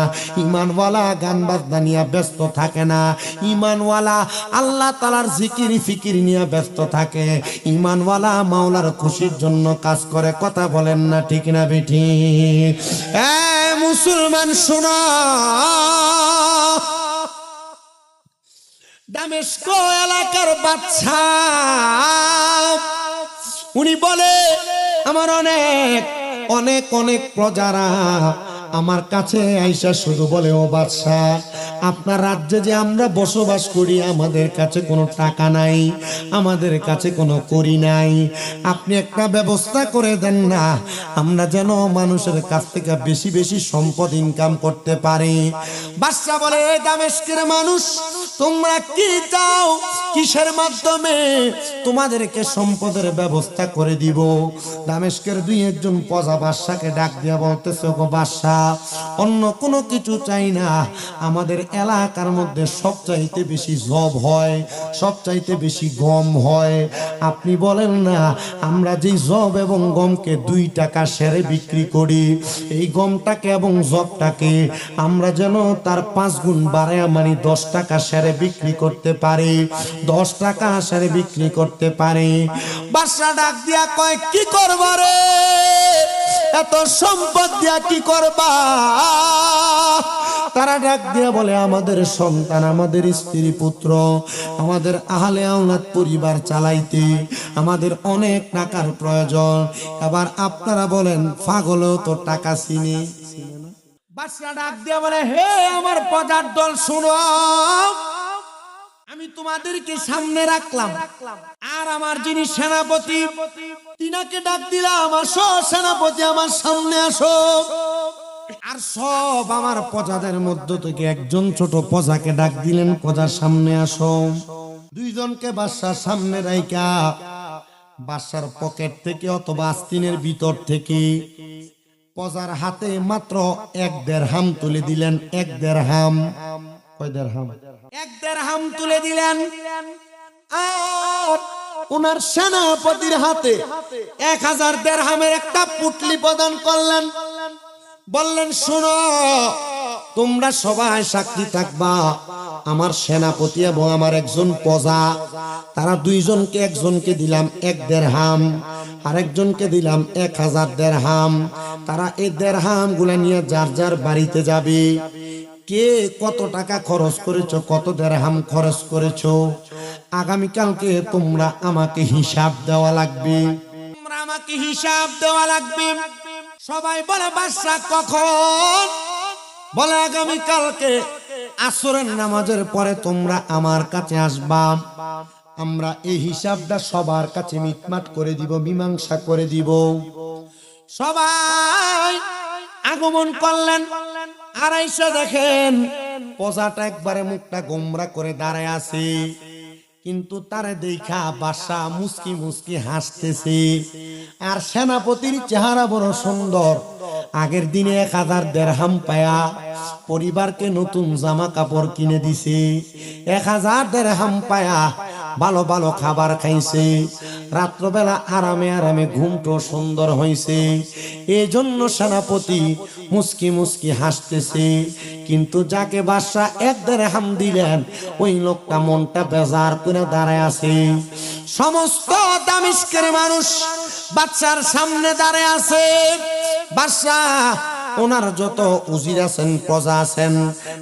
ইমানওয়ালা গান বাজনা নিয়ে ব্যস্ত থাকে না, ইমানওয়ালা আল্লাহ তাআলার জিকির ফিকির নিয়ে ব্যস্ত থাকে, ইমানওয়ালা মাওলার খুশির জন্য কাজ করে। কথা বলেন না ঠিক না বেঠি? মুসলমান শোনো, দামেস্ক এলাকার বাদশা উনি বলে আমার অনেক অনেক অনেক প্রজারা আমার কাছে আইসা শুধু বলে, ও বাদশা, আপনার রাজ্যে যে আমরা বসবাস করি আমাদের কাছে কোনো টাকা নাই, আমাদের কাছে কোনো করি নাই, আপনি একটা ব্যবস্থা করে দেন না, আমরা যেন মানুষের কাছ থেকে বেশি বেশি সম্পদ ইনকাম করতে পারি। বাদশা বলে, দামেস্কের মানুষ তোমরা কি চাও, কিসের মাধ্যমে তোমাদেরকে সম্পদের ব্যবস্থা করে দিব? দামেস্কের দুই একজন প্রজা বাদশাকে ডাক দিয়া বলতেছে, গো বাদশা, অন্য কোনো কিছু চাই না, আমাদের এলাকার মধ্যে সবচাইতে বেশি জব হয়, সবচাইতে বেশি গম হয়, আপনি বলেন না আমরা যে জব এবং গমকে 2 টাকা সেরে বিক্রি করি, এই গমটাকে এবং জবটাকে আমরা যেন তার 5 গুণ বাড়ায় মানে 10 টাকা সেরে বিক্রি করতে পারি, 10 টাকা সেরে বিক্রি করতে পারি। বাদশা ডাক দিয়া কয়, কি করবা রে, এত সম্পদ দিয়া কি করবা? তারা ডাক দিয়া বলে, আমাদের সন্তান, আমাদের স্ত্রী পুত্র, আমাদের আহলে আওলাদ পরিবার চালাইতে আমাদের অনেক টাকার প্রয়োজন। এবার আপনারা বলেন, পাগলও তো টাকা চিনে। বাদশা ডাক দিয়া বলে, হে আমার প্রজার দল, শুনো, আমি তোমাদেরকে সামনে রাখলাম, আর আমার যিনি সেনাপতি তিনাকে ডাক দিলাম, আসো সেনাপতি আমার সামনে আসো। আর সব আমার প্রজাদের মধ্য থেকে একজন ছোট প্রজাকে ডাক দিলেন, প্রজার সামনে আসো। 2 জনকে বাদশার সামনে রাইকা বাদশার পকেট থেকে অথবা আস্তিনের ভিতর থেকে প্রজার হাতে মাত্র 1 দিরহাম তুলে দিলেন। 1 দিরহাম, কয় দিরহাম? 1 দিরহাম তুলে দিলেন। আর ওনার সেনাপতির হাতে 1000 দিরহামের একটা পুটলি প্রদান করলেন। বললেন, শোনো, তোমরা সবাই সাক্ষী থাকবা, আমার সেনাপতি এবং আমার একজন প্রজা, তারা 2 জনকে, একজনকে দিলাম 1 দিরহাম, আর একজনকে দিলাম 1000 দিরহাম। তারা এই দিরহাম গুলা নিয়ে যার যার বাড়িতে যাবে। কে কত টাকা খরচ করেছো, কত দিরহাম খরচ করেছো। আগামীকালকে তোমরা আমাকে হিসাব দেওয়া লাগবে, তোমরা আমাকে হিসাব দেওয়া লাগবে। সবাই বলে বাদশা কখন? বলে আগামীকালকে আসরের নামাজের পরে তোমরা আমার কাছে আসবা, আমরা এই হিসাবটা সবার কাছে মিটমাট করে দিব, মীমাংসা করে দিব। সবাই আগমন করলেন। আর এসে দেখেন প্রজাটা একবারে মুখটা গোমরা করে দাঁড়ায় আছে, কিন্তু তারে দেখা বাদশা মুস্কি মুস্কি হাসতেছে। আর সেনাপতির চেহারা বড় সুন্দর। আগের দিনে 1000 দিরহাম পায়া পরিবারকে নতুন জামা কাপড় কিনে দিছে, 1000 দিরহাম পায়া ভালো ভালো খাবার খাইছে, রাত্রবেলা আরামে আরামে ঘুমটো সুন্দর হয়েছে। এই জন্য সেনাপতি মুস্কি মুস্কি হাসতেছে। কিন্তু যাকে বাদশা 1 দিরহাম দিলেন, ওই লোকটা মনটা বেজার করে দাঁড়ায় আছে। সমস্ত দামিস্কের মানুষ বাদশার সামনে দাঁড়ায় আছে। বাদশা ওনার যত উজির আছেন, প্রজা আছেন,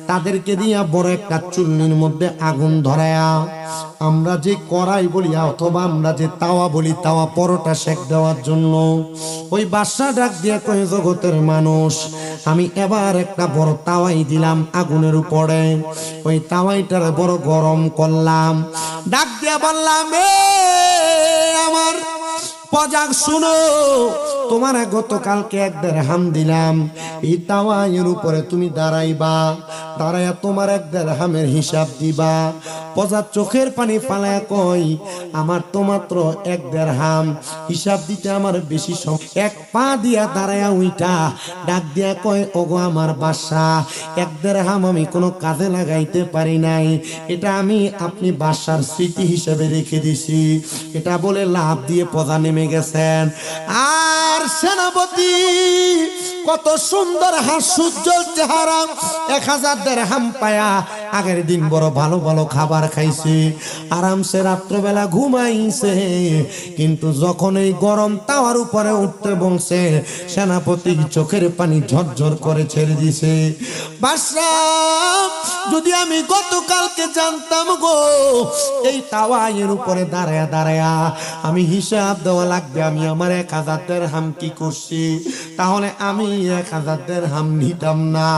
তাদেরকে দিয়া বড় একটা চুল্লির মধ্যে আগুন ধরায়া, আমরা যে কড়াই বলি অথবা আমরা যে তাওয়া বলি, তাওয়া পরোটা সেক দেওয়ার জন্য, ওই বাদশা ডাক দিয়ে কয়, জগতের মানুষ, আমি এবার একটা বড় তাওয়াই দিলাম আগুনের উপরে, ওই তাওয়াইটার বড় গরম করলাম। ডাক দিয়ে বললাম, আমার প্রজা শুনো, তোমার গতকালকে 1 দিরহাম দিলাম, এই তাওয়াইয়ের উপরে তুমি দাঁড়াইবা, দাঁড়াইয়া তোমার 1 দিরহামের হিসাব দিবা। প্রজা চোখের পানি ফালায়া কই, আমার তো মাত্র 1 দিরহাম, হিসাব দিতে আমার বেশি সময়। 1 পা দিয়া দাঁড়ায়া উইটা ডাক দিয়া কয়, ওগো আমার বাদশা, 1 দিরহাম আমি কোনো কাজে লাগাইতে পারি নাই, এটা আমি আপনি বাদশার স্মৃতি হিসেবে রেখে দিছি। এটা বলে লাভ দিয়ে প্রজা নেমে গেছেন। আর সেনাপতি কত সুন্দর হাস্যোজ্জ্বল চেহারা, 1000 দিরহাম পায়া আগের দিন বড় ভালো ভালো খাবার খাইছে, আরামসে রাত্রবেলা ঘুমাইছে। কিন্তু যখন এই গরম তাওয়ার উপরে উঠতে বলছে, সেনাপতি চোখের পানি ঝরঝর করে ছেড়ে দিছে। বাদশা, যদি আমি গতকালকে জানতাম গো, এই তাওয়াইয়ের উপরে দাঁড়ায়া দাঁড়ায়া আমি হিসাব দেওয়া লাগবে, আমি আমার 1000 দিরহাম কি করছি, তাহলে আমি 1000 দিরহাম নিতাম না।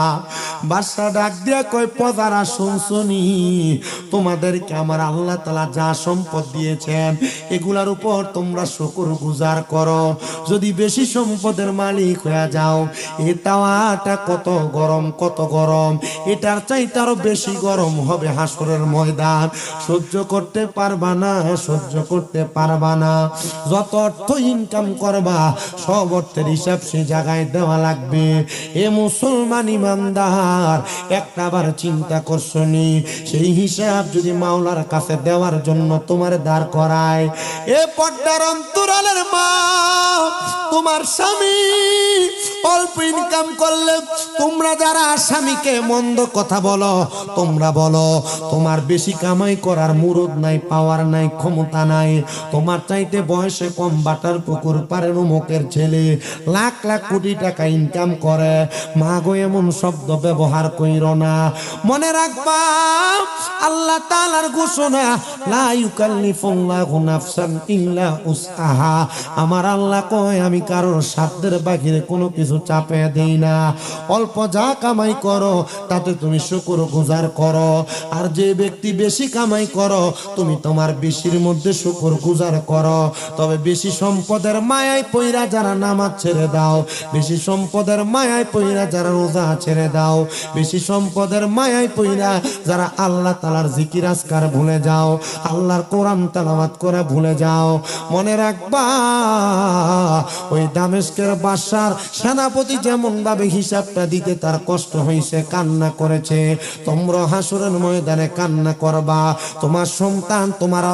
বাদশা ডাক দিয়া কয়, প্রজারা শুনছনি, তোমাদেরকে আমার আল্লাহ তাআলা যা সম্পদ দিয়েছেন, এগুলার উপর তোমরা শুকর গুজার করো। যদি বেশি সম্পদের মালিক হয়ে যাও, এ তাওয়াটা কত গরম, কত গরম, এটার চাইতে আরো বেশি গরম হবে হাসরের ময়দান। সহ্য করতে পারবা না, সহ্য করতে পারবা না। যত অর্থ ইনকাম করবা, সব অর্থের হিসাব সে জায়গায় দেওয়া লাগবে। এ মুসলমান ইমানদার, একটাবার চিন্তা করছনি, সেই হিসাব যদি মাওলার কাছে দেওয়ার জন্য তোমার দাঁড় করায়। এ পর্দার অন্তরালের মা, তোমার স্বামী অল্প ইনকাম করলে তোমরা যারা স্বামীকে মন্দ কথা বলো, তোমরা বলো তোমার বেশি কামাই করার মুরুদ নাই, পাওয়ার নাই, ক্ষমতা নাই, তোমার চাইতে বয়সে কম বাটার পুকুর পারের মুখের ছেলে লাখ লাখ কোটি টাকা ইনকাম করে। মা গো, এমন শব্দ ব্যবহার কইরো না। মনে রাখবা, আল্লাহ তাআলার ঘোষণা, লা ইউকাল্লিফুল্লাহু নাফসান ইল্লা উসআহা। আমার আল্লাহ কয়, আমি কারোর সাধ্যের বাহিরে কোনো কিছু চাপে দেই না। অল্প যা কামাই করো তাতে তুমি শুকর গুজার করো, আর যে ব্যক্তি বেশি কামাই করো তুমি তোমার বেশির মধ্যে শুকর গুজার করো। তবে বেশি সম্পদের মায়ায় পইরা যারা নামাজ ছেড়ে দাও, বেশি সম্পদের মায়ায় পইরা যারা রোজা ছেড়ে দাও, বেশি সম্পদের মায়ায় পইরা যারা আল্লাহ তাআলার জিকির আজকার ভুলে যাও, আল্লাহর কোরআন তেলাওয়াত করে ভুলে যাও, মনে রাখবা, ওই দামেস্কের বাদশার সেনাপতি যেমন ভাবে হিসাবটা দিতে তার কষ্ট হয়েছে, কান্না করেছে, তোমরা হাসরের ময়দানে কান্না করবা। তোমার সন্তান তোমার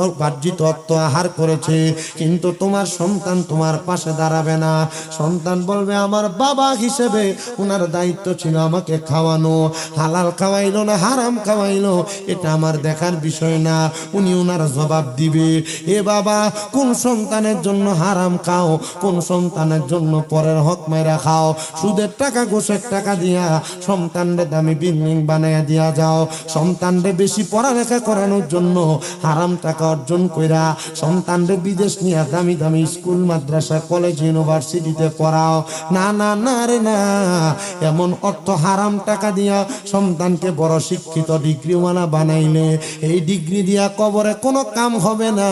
উপার্জিত অর্থ আহার করেছে, কিন্তু তোমার সন্তান তোমার পাশে দাঁড়াবে না। সন্তান বলবে, আমার বাবা হিসেবে ওনার দায়িত্ব ছিল আমাকে খাওয়ানো, হালাল খাওয়াইলো না হারাম খাওয়াইলো এটা আমার দেখার বিষয় না। উনি ওনার জবাব দিবে। এ বাবা, কোন সন্তানের জন্য হারাম খাও, কোন সন্তানের জন্য পরের হক মাইরা খাও, সুদের টাকা ঘুষের টাকা দিয়া সন্তানরে দামি বিল্ডিং বানাইয়া দিয়া যাও, সন্তানরে বেশি পড়ালেখা করানোর জন্য হারাম টাকা অর্জন কইরা সন্তানরে বিদেশ নিয়ে দামি দামি স্কুল মাদ্রাসা কলেজ ইউনিভার্সিটিতে পড়াও। না না না রে না, এমন অর্থ হারাম টাকা দিয়া সন্তানকে বড় শিক্ষিত ডিগ্রিওয়ালা বানাইলে এই ডিগ্রি দিয়া কবরে কোনো কাম হবে না।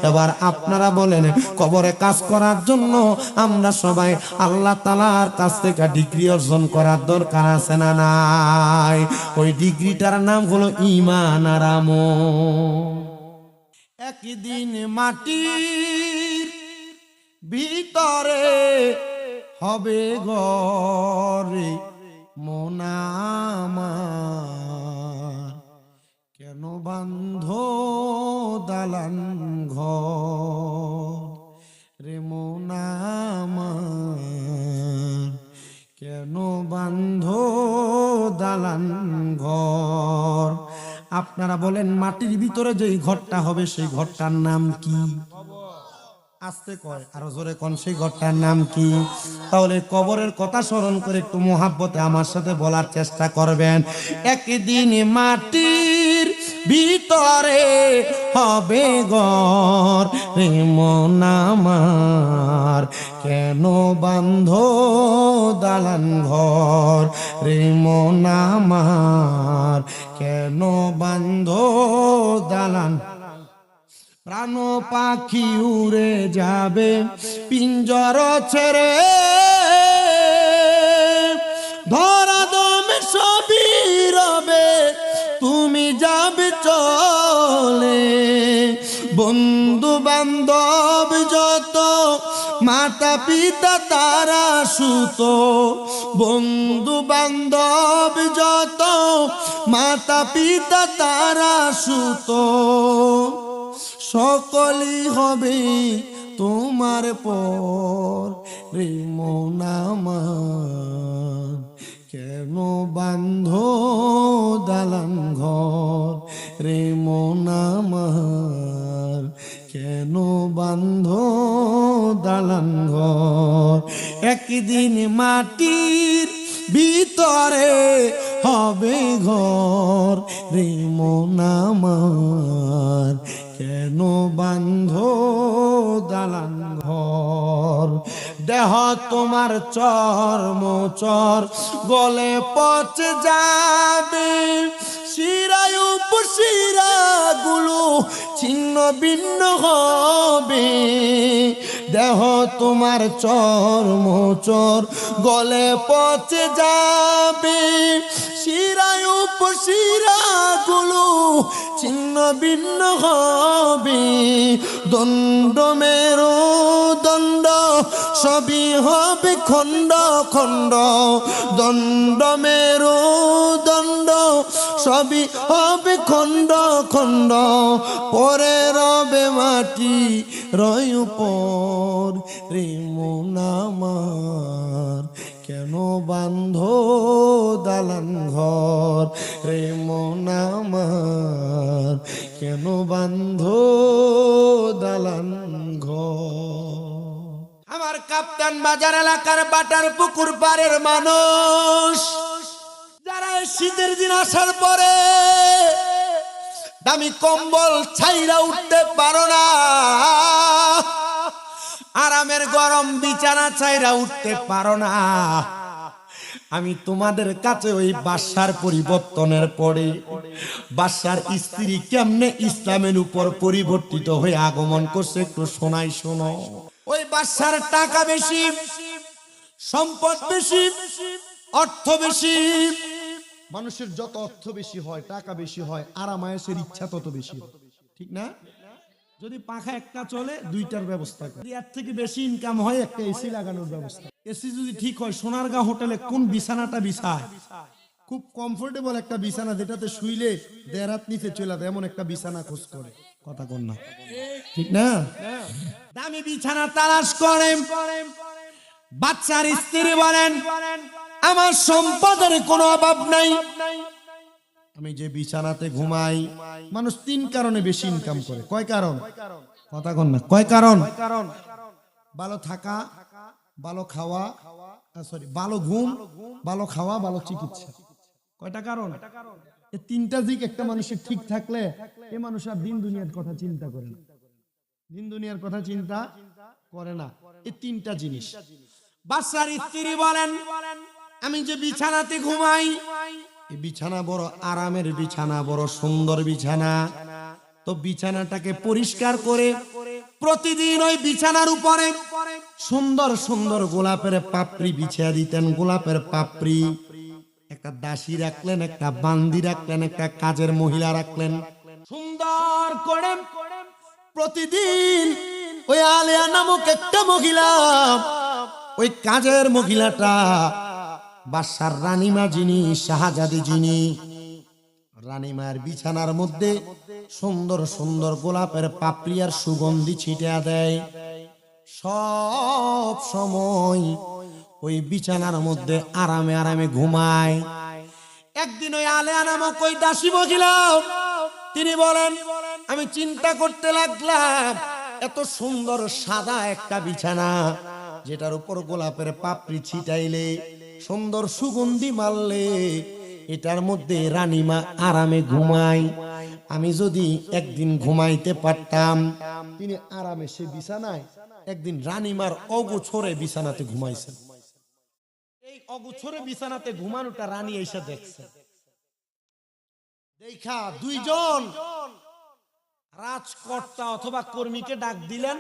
এবার আপনারা বলেন, কবরে কাজ করার জন্য আমরা সবাই আল্লাহ তাআলার কাছ থেকে ডিগ্রি অর্জন করার দরকার আছে না নাই? ওই ডিগ্রিটার নাম হলো ঈমান আর আমল। একদিন মাটির ভিতরে হবে ঘরে মন আমার, কেন বান্ধ দালান ঘর রে মন আমার, কেন বান্ধ দালান ঘর? আপনারা বলেন, মাটির ভিতরে যেই ঘরটা হবে সেই ঘরটার নাম কি? আস্তে কয়, আরো জোরে কোন, সেই ঘরটার নাম কি? তাহলে কবরের কথা স্মরণ করে একটু মোহাব্বতে আমার সাথে বলার চেষ্টা করবেন। একদিন মাটির ভিতরে হবে ঘর রে মন আমার, কেন বান্ধ দালান ঘর রে মন আমার, কেন বান্ধ দালান? প্রাণ পাখি উড়ে যাবে পিঞ্জর ছেড়ে, ধরা দমে সবই রবে তুমি যাবে চলে। বন্ধু বান্ধব যত মাতা পিতা তারা সুত, বন্ধু বান্ধব যত মাতা পিতা তারা সুত, সকলই হবে তোমার পর রে মন আমার, কেন বান্ধ দালান ঘর রে মন আমার, কেন বান্ধ দালান ঘর? একদিন মাটির ভিতরে হবে ঘর রে মন আমার, কেন বান্ধ দালান ঘর? দেহ তোমার চর্ম চর গলে পচে যাবে, শিরায় উপশিরা গুলো ছিন্ন ভিন্ন হবে। দেহ তোমার চর্ম চর গলে পচে যাবে, শিরায় উপশিরা গুলো ছিন্ন ভিন্ন হবে। দণ্ড মেরু দণ্ড সবই হবে খণ্ড খণ্ড, দণ্ড মেরু দণ্ড সবই হবে খণ্ড খণ্ড। পরে রবে মাটি রয় উপর রে মন আমার, কেন বান্ধ দালান ঘর রে মন আমার, কেন বান্ধ দালান ঘর? আমার কাপ্তান বাজার এলাকার বাটার পুকুর পাড়ের মানুষ যারা শীতের দিন আসার পরে দামি কম্বল ছাইরা উঠতে পারো না, আরামের গরম বিছানা ছাইরা উঠতে পারো না, আমি তোমাদের কাছে ওই বাদশার পরিবর্তনের পরে বাদশার স্ত্রী কেমনে ইসলামের উপর পরিবর্তিত হয়ে আগমন করছে একটু শোনাই, শোনো। ওই বাদশার টাকা বেশি, সম্পদ বেশি, অর্থ বেশি। মানুষের যত অর্থ বেশি হয়, টাকা বেশি হয়, আরাম আয়েশের ইচ্ছা তত বেশি হয়, ঠিক না? যদি পাখা একটা চলে দুইটার ব্যবস্থা করে, এর থেকে বেশি ইনকাম হয় একটা এসি লাগানোর ব্যবস্থা। এসি যদি ঠিক হয়, সোনারগাঁ হোটেলে কোন বিছানাটা বিছায়, খুব কমফোর্টেবল একটা বিছানা যেটাতে শুইলে দেড় হাত নিচে চলে যায়, এমন একটা বিছানা খোঁজ করে, কথা কন না, ঠিক না? দামি বিছানা তালাশ করে বাচ্চার স্ত্রী বলেন আমার সম্পদের কোনো অভাব নাই, আমি যে বিছানাতে ঘুমাই। মানুষ 3 কারণে বেশি ইনকাম করে। কয় কারণ? কথা কন না। কয় কারণ? ভালো থাকা, ভালো খাওয়া, ভালো ঘুম, ভালো খাওয়া, ভালো চিকিৎসা। কয়টা কারণ? এই 3টা দিক একটা মানুষের ঠিক থাকলে এ মানুষ আর দিন দুনিয়ার কথা চিন্তা করে না। দিন দুনিয়ার কথা চিন্তা করে না। এই 3টা জিনিস। বাদশার স্ত্রী বলেন, আমি যে বিছানাতে ঘুমাই, এই বিছানা বড় আরামের বিছানা, বড় সুন্দর বিছানা। তো বিছানাটাকে পরিষ্কার করে প্রতিদিন ওই বিছানার উপরে সুন্দর সুন্দর গোলাপের পাপড়ি বিছিয়ে দিতেন। গোলাপের পাপড়ি। একটা দাসী রাখলেন, একটা বান্দি রাখলেন, একটা কাজের মহিলা রাখলেন। সুন্দর করে প্রতিদিন ওই আলেয়া নামক একটা মহিলা, ওই কাজের মহিলাটা বাদশার রানীমা যিনি, শাহজাদি যিনি, রানীমার বিছানার মধ্যে সুন্দর সুন্দর গোলাপের পাপড়ি আর সুগন্ধি ছিটিয়ে দেয়। সব সময় ওই বিছানার মধ্যে আরামে আরামে ঘুমায়। একদিন ওই আলেয়া নামক ওই দাসী মহিলা তিনি বলেন, আমি চিন্তা করতে লাগলাম, এত সুন্দর সাদা একটা বিছানা, যেটার উপর গোলাপের পাপড়ি ছিটাইলে, সুন্দর সুগন্ধি মারলে, এটার মধ্যে রানীমা আরামে ঘুমায়। আমি যদি একদিন ঘুমাইতে পারতাম। তিনি আরামে সে বিছানায় একদিন রানীমার অগোছরে বিছানাতে ঘুমাইছেন। এই অগোছরে বিছানাতে ঘুমানোটা রানী এসে দেখছে। দেখা 2 জন রাজকর্তা অথবা কর্মীকে ডাক দিলেন,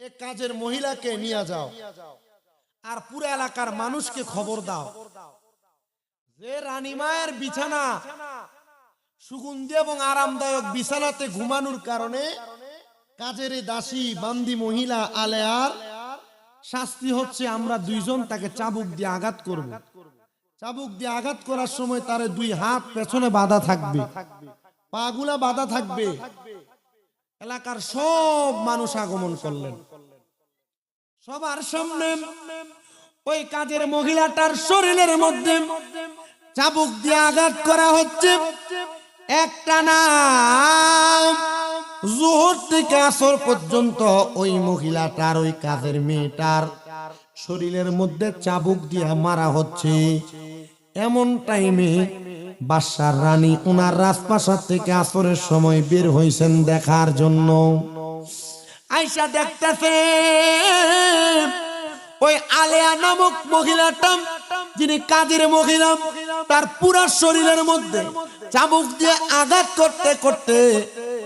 এ কাজের মহিলাকে নিয়ে যাও আর পুরো এলাকার মানুষকে খবর দাও যে রানীমায়ের বিছানা সুগন্ধি এবং আরামদায়ক বিছানাতে ঘুমানোর কারণে কাজের দাসী বান্দি মহিলা আলেয়ার শাস্তি হচ্ছে, আমরা 2 জন তাকে চাবুক দিয়ে আঘাত করব। চাবুক দিয়ে আঘাত করার সময় তার 2 হাত পেছনে বাঁধা থাকবে, পাগুলা বাঁধা থাকবে। এলাকার সব মানুষ আগমন করলেন। সবার সামনে ওই কাজের মহিলাটার শরীরের মধ্যে চাবুক দিয়ে আঘাত করা হচ্ছে। একটা না যোহর থেকে আসর পর্যন্ত ওই মহিলাটার, ওই কাজের মেয়েটার শরীরের মধ্যে চাবুক দিয়ে মারা হচ্ছে। এমন টাইমে বাদশার রানী ওনার রাজপ্রাসাদ থেকে আসরের সময় বের হইছেন দেখার জন্য। আয়সা দেখতেছে ওই আলেয়া নামক মহিলাটা, যিনি কাজের মহিলা, তার পুরা শরীরের মধ্যে চাবুক দিয়ে আঘাত করতে করতে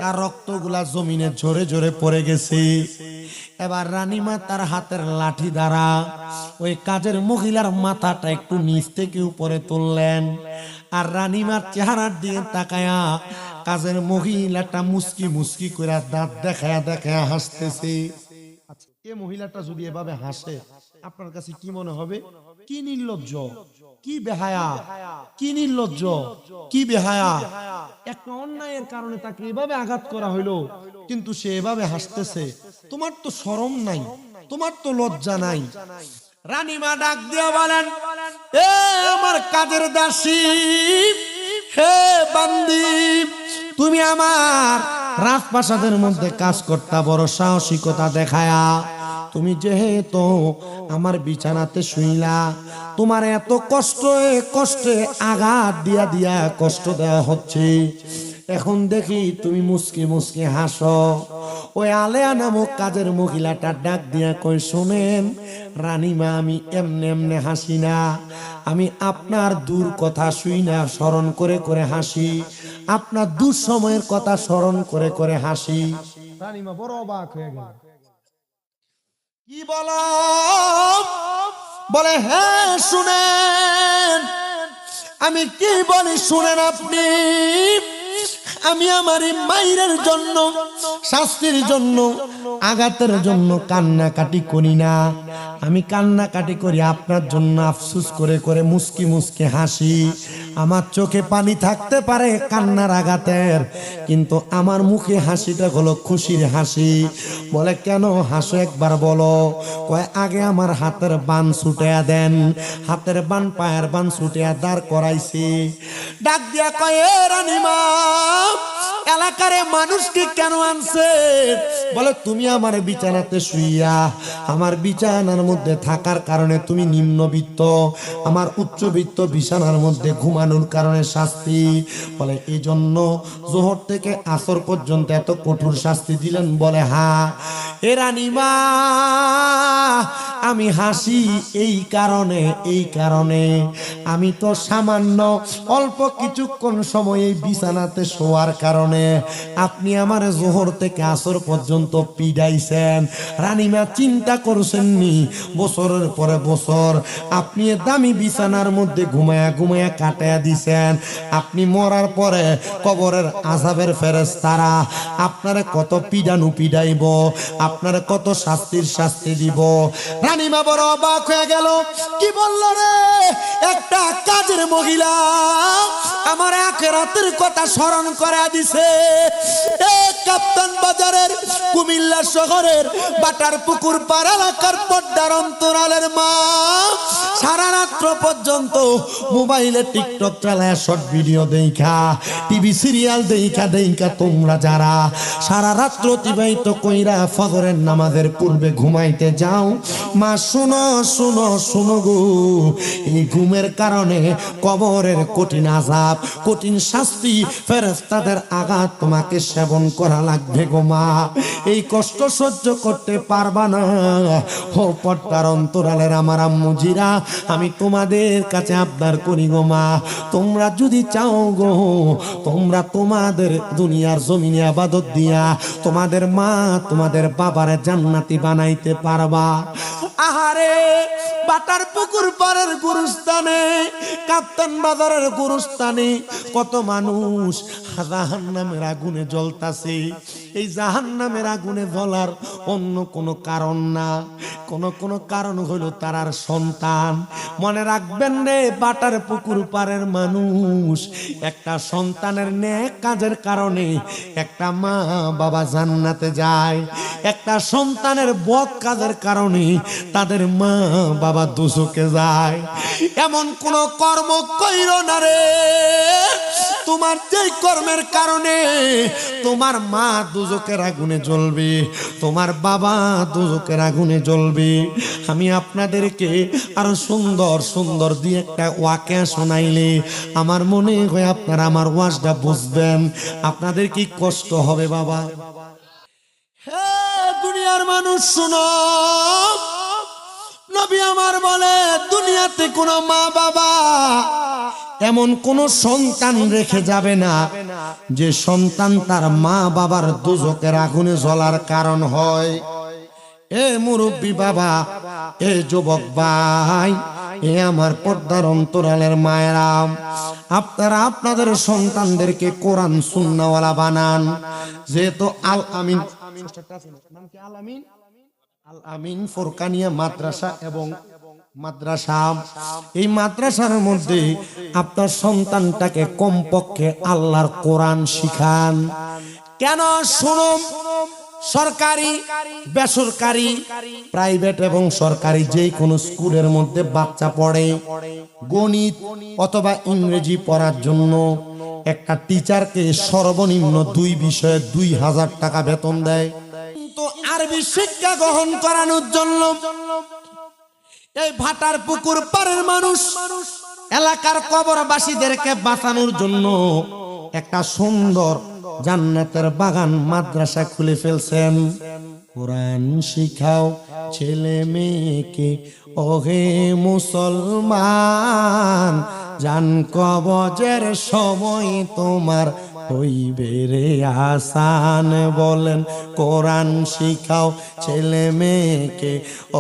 তার রক্তগুলা জমিনে ঝরে ঝরে পড়ে গেছে। এবার রানীমা তার হাতের লাঠি দ্বারা ওই কাজের মহিলার মাথাটা একটু নিচ থেকে উপরে তুললেন। আর রানীমার চেহারার দিকে তাকায়া কাজের মহিলাটা মুস্কি মুস্কি করে দাঁত দেখায়া দেখায়া হাসতেছে। আচ্ছা, এই মহিলাটা যদি এভাবে হাসে আপনার কাছে কি মনে হবে? কি নির্লজ্জ, কি বেহায়া, কি নির্লজ্জ, কি বেহায়া। একটা অন্যায়ের কারণে তাকে এভাবে আঘাত করা হইলো, কিন্তু সে এভাবে হাসতেছে। তোমার তো শরম নাই, তোমার তো লজ্জা নাই। রানীমা ডাক দিয়ে বলেন, এ আমার কাজের দাসী, হে বান্দি, তুমি আমার রাজপ্রাসাদের মধ্যে কাজ করতে বড় সাহসিকতা দেখায়া তুমি যেহেতু আমার বিছানাতে শুইলা, তোমার এত কষ্টে আঘাত দিয়া দিয়া কষ্ট দেওয়া হচ্ছে। এখন দেখি তুমি মুস্কি মুস্কি হাসো। ওই আলেয়া নামক কাজের মহিলাটা ডাক দিয়া কই, শোনেন রানীমা, আমি এমনে এমনে হাসি না, আমি আপনার দূর কথা শুই না স্মরণ করে করে হাসি, আপনার দূর সময়ের কথা স্মরণ করে করে হাসি। রানীমা বড় অবাক হয়ে গেল। কি বলো? বলে, হ্যাঁ শুনেন, আমি কি বলি শুনেন আপনি। আমি আমার মায়ের জন্য, শাস্তির জন্য আঘাতের জন্য কান্নাকাটি করি না, আমি কান্নাকাটি করি আপনার জন্য আফসোস করে করে মুস্কি মুস্কি হাসি। আমার চোখে পানি থাকতে পারে কান্নার আঘাতের, কিন্তু আমার মুখে হাসিটা হলো খুশির হাসি। বলে কেন হাসো একবার বলো? কয় আগে আমার হাতের বান ছুটিয়া দেন। হাতের বান পায়ের বান ছুটিয়া দাঁড় করাইছি। ডাক দিয়া কয় এ রানীমা, এলাকার মানুষকে কেন আনছে? বলে তুমি আমার বিছানাতে শুইয়া, আমার বিছানার মধ্যে থাকার কারণে তুমি নিম্নবিত্ত, আমার উচ্চবিত্ত বিছানার মধ্যে ঘুমানোর কারণে শাস্তি। বলে এই জন্য জোহর থেকে আসর পর্যন্ত এত কঠোর শাস্তি দিলেন? বলে হ্যাঁ। এ রানীমা, আমি হাসি এই কারণে আমি তো সামান্য অল্প কিছুক্ষণ সময় এই বিছানাতে শোয়ার কারণে আপনি আমার জোহর থেকে আসর পর্যন্ত পিডাইছেন। রানীমা চিন্তা করছেননি বছরের পরে বছর আপনি দামি বিছানার মধ্যে ঘুমায়া ঘুমায়া কাটায়া দিছেন। আপনি মরার পরে কবরের আযাবের ফেরেশতারা আপনারে কত পিডানু পিডাইব, আপনারে কত শাস্তির শাস্তি দিব। রানীমা বড় অবাক হয়ে গেল। কি বলল রে? একটা কাজের মহিলা আমার আখিরাতের কথা স্মরণ করে দিছে। কাপ্তান বাজারের কুমিল্লা শহরের বাটার পুকুর পাড় এলাকার পদ্মার অন্তরালের মা সারা রাত্র পর্যন্ত মোবাইলে টিকটক চালায় শর্ট ভিডিও দেখা, টিভি সিরিয়াল দেখা তোমরা যারা সারা রাত্র অতিবাহিত কইরা ফজরের নামাজের পূর্বে ঘুমাইতে যাও, মা শুনো শুনো শুনো গো, এই ঘুমের কারণে কবরের কঠিন আযাব, কঠিন শাস্তি, ফেরেশতাদের আঘাত তোমাকে সেবন করা লাগবে গো মা। এই কষ্ট সহ্য করতে পারবা না। ও পর্দার অন্তরালের আমার আম্মুজিরা, আমি তোমাদের কাছে আবদার করি গো মা, তোমরা যদি চাও গো, তোমরা তোমাদের দুনিয়ার জমিনে ইবাদত দিয়া তোমাদের মা তোমাদের বাবারে জান্নাতি বানাইতে পারবা। আহারে, বাটার পুকুর পাড়ের গুরুস্থানে, কাপ্তান বাজারের গুরুস্থানে কত মানুষ জাহান্নামের আগুনে জ্বলতাছে। এই জাহান্নামের আগুনে জ্বলার অন্য কোনো কারণ না, কোনো কারণ হলো তারার সন্তান। মনে রাখবেন রে, বাটার পুকুর পাড়ের মানুষ একটা সন্তানের নেক কাজের কারণে একটা মা বাবা জান্নাতে যায়, একটা সন্তানের বদ কাজের কারণে তাদের মা বাবা দোজখে যায়। এমন কোন কর্ম কইরো না রে, তোমার যেই কর্মের কারণে তোমার মা দোজখের আগুনে জ্বলবে, তোমার বাবা দোজখের আগুনে জ্বলবে। আমি আপনাদেরকে আরো সুন্দর সুন্দর দিয়ে একটা ওয়াকিয়া শোনাইলে আমার মনে হয় আপনারা আমার ওয়াজটা বুঝবেন। আপনাদের কি কষ্ট হবে বাবা? হে দুনিয়ার মানুষ শুনো, নবী আমার বলে দুনিয়াতে কোনো মা বাবা এমন কোন সন্তান রেখে যাবে না যে সন্তান তার মা বাবার দোজখের আগুনে জ্বলার কারণ হয়। এ মুরব্বী বাবা, এ যুবক ভাই, এ আমার পর্দার অন্তরালের মায়েরা, আপনারা আপনাদের সন্তানদেরকে কোরআন সুন্নাহওয়ালা বানান। যেহেতু আল আমিন, আল আমিন ফোরকানিয়া মাদ্রাসা এবং মাদ্রাসা, এই মাদ্রাসার মধ্যে আপনার সন্তানটাকে কমপক্ষে আল্লাহর কোরআন শিখান। কেন শুনুন, সরকারি বেসরকারি প্রাইভেট এবং সরকারি যে কোনো স্কুলের মধ্যে বাচ্চা পড়ে, গণিত অথবা ইংরেজি পড়ার জন্য একটা টিচারকে সর্বনিম্ন 2 বিষয়ে 2000 টাকা বেতন দেয়। কিন্তু আরবি শিক্ষা গ্রহণ করানোর জন্য এই ভাটার পুকুর পাড়ের মানুষ এলাকার কবরবাসীদেরকে বাঁচানোর জন্য একটা সুন্দর জান্নাতের বাগান মাদ্রাসা খুলে ফেলছেন। কোরআন শিখাও ছেলে মেয়েকে ওহে মুসলমান, জান কবজের সময় তোমার হইবে রে আসান। বলেন কোরআন শিখাও ছেলে মেয়েকে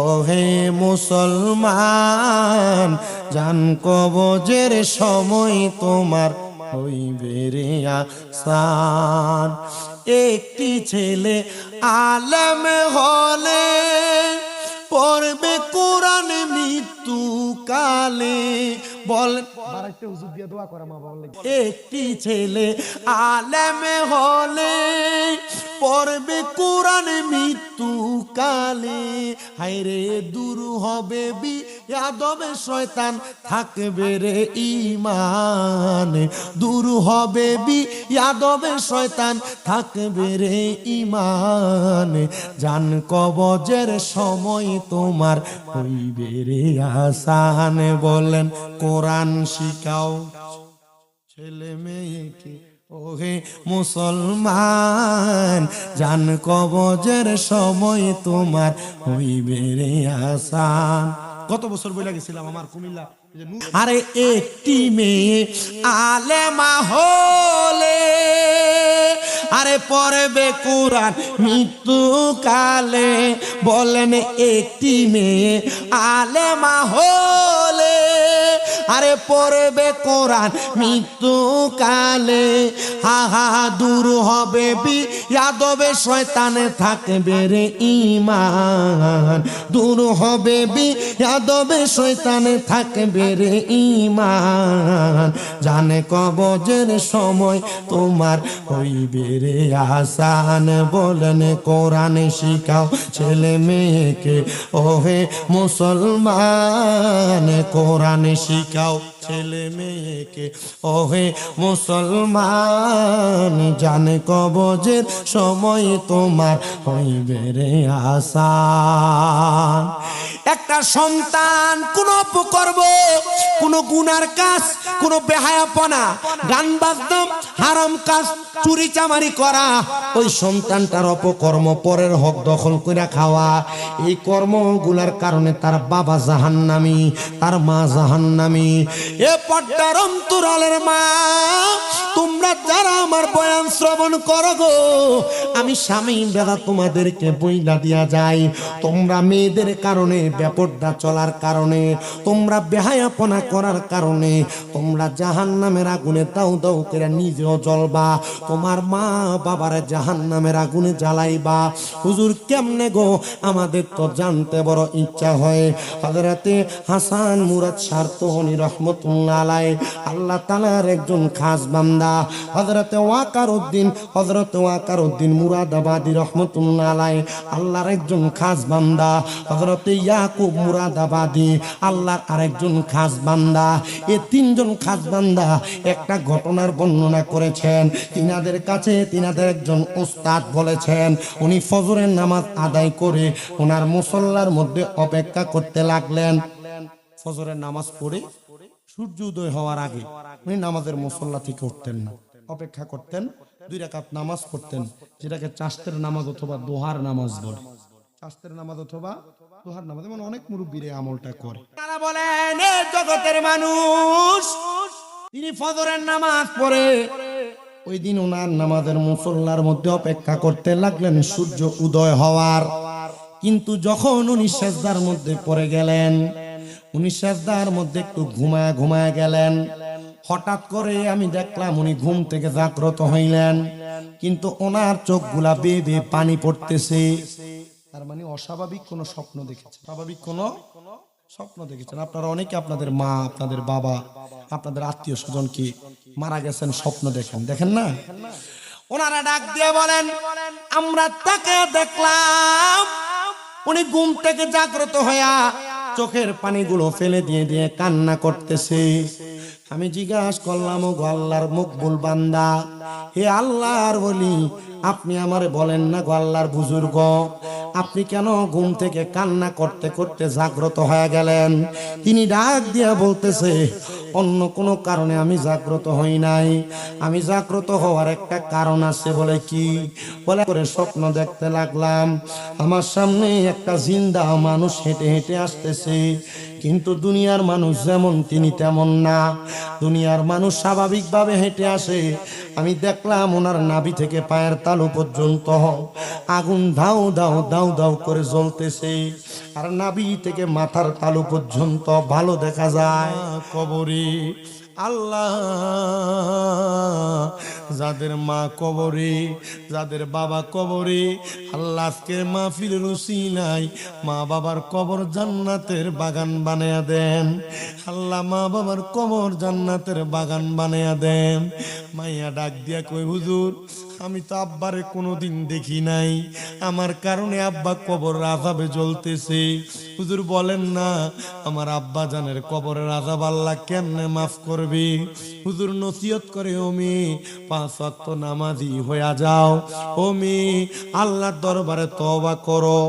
ওহে মুসলমান, জান কবজের সময় তোমার হইবে রে আসান। একটি ছেলে আলেম হলে পড়বে কোরআন মৃত্যু কালে। বলেন একটি ছেলে আলেম হলে পড়বে কোরআন মৃত্যু কালে। হায়রে দূর হবে বিয়াদবে শয়তান থাকবে রে ঈমান। দূর হবে বিয়াদবে শয়তান থাকবে রে ঈমান। জান কবজের সময় তোমার হইবে রে আসান। বলেন কোরআন শিখাও ছেলে মেয়েকে ওহে মুসলমান। জান কবজের সময় তোমার হইবে রে আসান। কত বছর বইলা গেছিলাম আমার কুমিল্লা। আরে একটি মেয়ে আলেমা হলে আরে পড়বে কোরআন মৃত্যু কালে। বলেন একটি মেয়ে আলেমা হলে আরে পড়বে কোরআন মৃত্যু কালে। হা হা দূর হবে বিয়াদবে শয়তানে থাকবে রে ঈমান। দূর হবে বিয়াদবে শয়তানে থাকবে রে ঈমান। জানে কবজের সময় তোমার হইবে রে আসান। বলেন কোরআন শিখাও ছেলে মেয়েকে ওহে মুসলমান। কোরআন শিখাও ছেলে মেয়েকে ওহে মুসলমান। জানে কবজের সময় তোমার হইবে রে আসান। একটা সন্তান কোন অপকর্ম, কোন গুনার কাজ, কোন বেহায়াপনা, গান বাজনা, হারাম কাজ, চুরি চামারি করা, ওই সন্তানটার অপকর্ম, পরের হক দখল করে খাওয়া, এই কর্মগুলার কারণে তার বাবা জাহান্নামী, তার মা জাহান্নামী। এ পর্দার অন্তরালের মা, তোমরা যারা আমার বয়ান শ্রবণ করো গো, আমি স্বামী বেদা তোমাদেরকে বইলা দিয়া যাই। তোমরা মেয়েদের কারণে, বেপর্দা চলার কারণে, তোমরা বেহায়াপনা করার কারণে তোমরা জাহান্নামের আগুনে দাউ দাউ করে নিজেও জ্বলবা, তোমার মা বাবার জাহান্নামের আগুনে জ্বালাইবা। হুজুর কেমনে গো? আমাদের তো জানতে বড় ইচ্ছা হয়। হযরতে হাসান মুরাদ সারতোহনি রহমতুল্লাহ আলাইহি আল্লাহ তাআলার একজন খাস বান্দা, হযরতে ওয়াকার উদ্দিন মুরাদাবাদী রহমতুল্লাহ আলাইহি আল্লাহর একজন খাস বান্দা, হযরতে ইয়াকুব মুরাদাবাদী আল্লাহর আরেকজন খাস বান্দা। এই তিনজন খাস বান্দা একটা ঘটনার বর্ণনা করেছেন। তিনাদের কাছে তিনাদের একজন উস্তাদ বলেছেন, উনি ফজরের নামাজ আদায় করে ওনার মুসল্লার মধ্যে অপেক্ষা করতে লাগলেন। ফজরের নামাজ পড়ে সূর্য উদয় হওয়ার আগে উনি নামাজের মুসল্লা থেকে উঠতেন না, অপেক্ষা করতেন, 2 রাকাত নামাজ পড়তেন, যেটাকে চাষতের নামাজ অথবা দোহার নামাজ বলে। চাষতের নামাজ অথবা দোহার নামাজ, মানে অনেক মুরব্বীরা আমলটা করে। তারা বলেন এ জগতের মানুষ, তিনি ফজরের নামাজ পড়ে ওই দিন ওনার নামাজের মুসল্লার মধ্যে অপেক্ষা করতে লাগলেন সূর্য উদয় হওয়ার। কিন্তু যখন উনি সেজদার মধ্যে পড়ে গেলেন, উনি সেজদার মধ্যে একটু ঘুমায় গেলেন। হঠাৎ করে আমি দেখলাম উনি ঘুম থেকে জাগ্রত হইলেন, কিন্তু ওনার চোখগুলা বেয়ে বেয়ে পানি পড়তেছে। তার মানে অস্বাভাবিক কোনো স্বপ্ন দেখেছেন, স্বাভাবিক কোনো স্বপ্ন দেখেছেন। আপনারা অনেকে আপনাদের মা, আপনাদের বাবা, আপনাদের আত্মীয় স্বজন কি মারা গেছেন স্বপ্ন দেখেন না? ওনারা ডাক দিয়ে বলেন, আমরা তাকে দেখলাম উনি ঘুম থেকে জাগ্রত হইয়া চোখের পানিগুলো ফেলে দিয়ে দিয়ে কান্না করতেছে। আমি জিজ্ঞাসা করলাম, ও গো আল্লাহর মকবুল বান্দা, হে আল্লাহর ওলি, আপনি আমারে বলেন না গো আল্লাহর বুজুর্গ, আপনি কেন ঘুম থেকে কান্না করতে করতে জাগ্রত হয়ে গেলেন? তিনি ডাক দিয়া বলতেছে, অন্য কোনো কারণে আমি জাগ্রত হই নাই, আমি জাগ্রত হওয়ার একটা কারণ আছে। বলে কি? বলে করে স্বপ্ন দেখতে লাগলাম আমার সামনে একটা জিন্দা মানুষ হেঁটে হেঁটে আসতেছে, কিন্তু দুনিয়ার মানুষ যেমন তিনি তেমন না। দুনিয়ার মানুষ স্বাভাবিকভাবে হেঁটে আসে, আমি দেখলাম ওনার নাভি থেকে পায়ের তালু পর্যন্ত আগুন দাউ দাউ দাউ দাউ করে জ্বলতেছে, আর নাভি থেকে মাথার তালু পর্যন্ত ভালো দেখা যায়। কবরে আল্লাহ যাদের মা কবরে, যাদের বাবা কবরে, আল্লাহ আজকে মাহফিলের উসিলায় মা বাবার কবর জান্নাতের বাগান বানায়া দেন। আল্লাহ মা বাবার কবর জান্নাতের বাগান বানায়া দেন। মাইয়া ডাক দিয়া কই, হুজুর আমি তো আব্বারে কোনোদিন দেখি নাই, আমার কারণে আব্বা কবর আযাবে জ্বলতেছে। হুজুর বলেন না আমার আব্বা জানের কবরের আযাব আল্লাহ কেমনে মাফ করবে? হুজুর নসিহত করে, ও মেয়ে 5 ওয়াক্ত নামাজি হইয়া যাও, ও মেয়ে আল্লাহর দরবারে তওবা করো,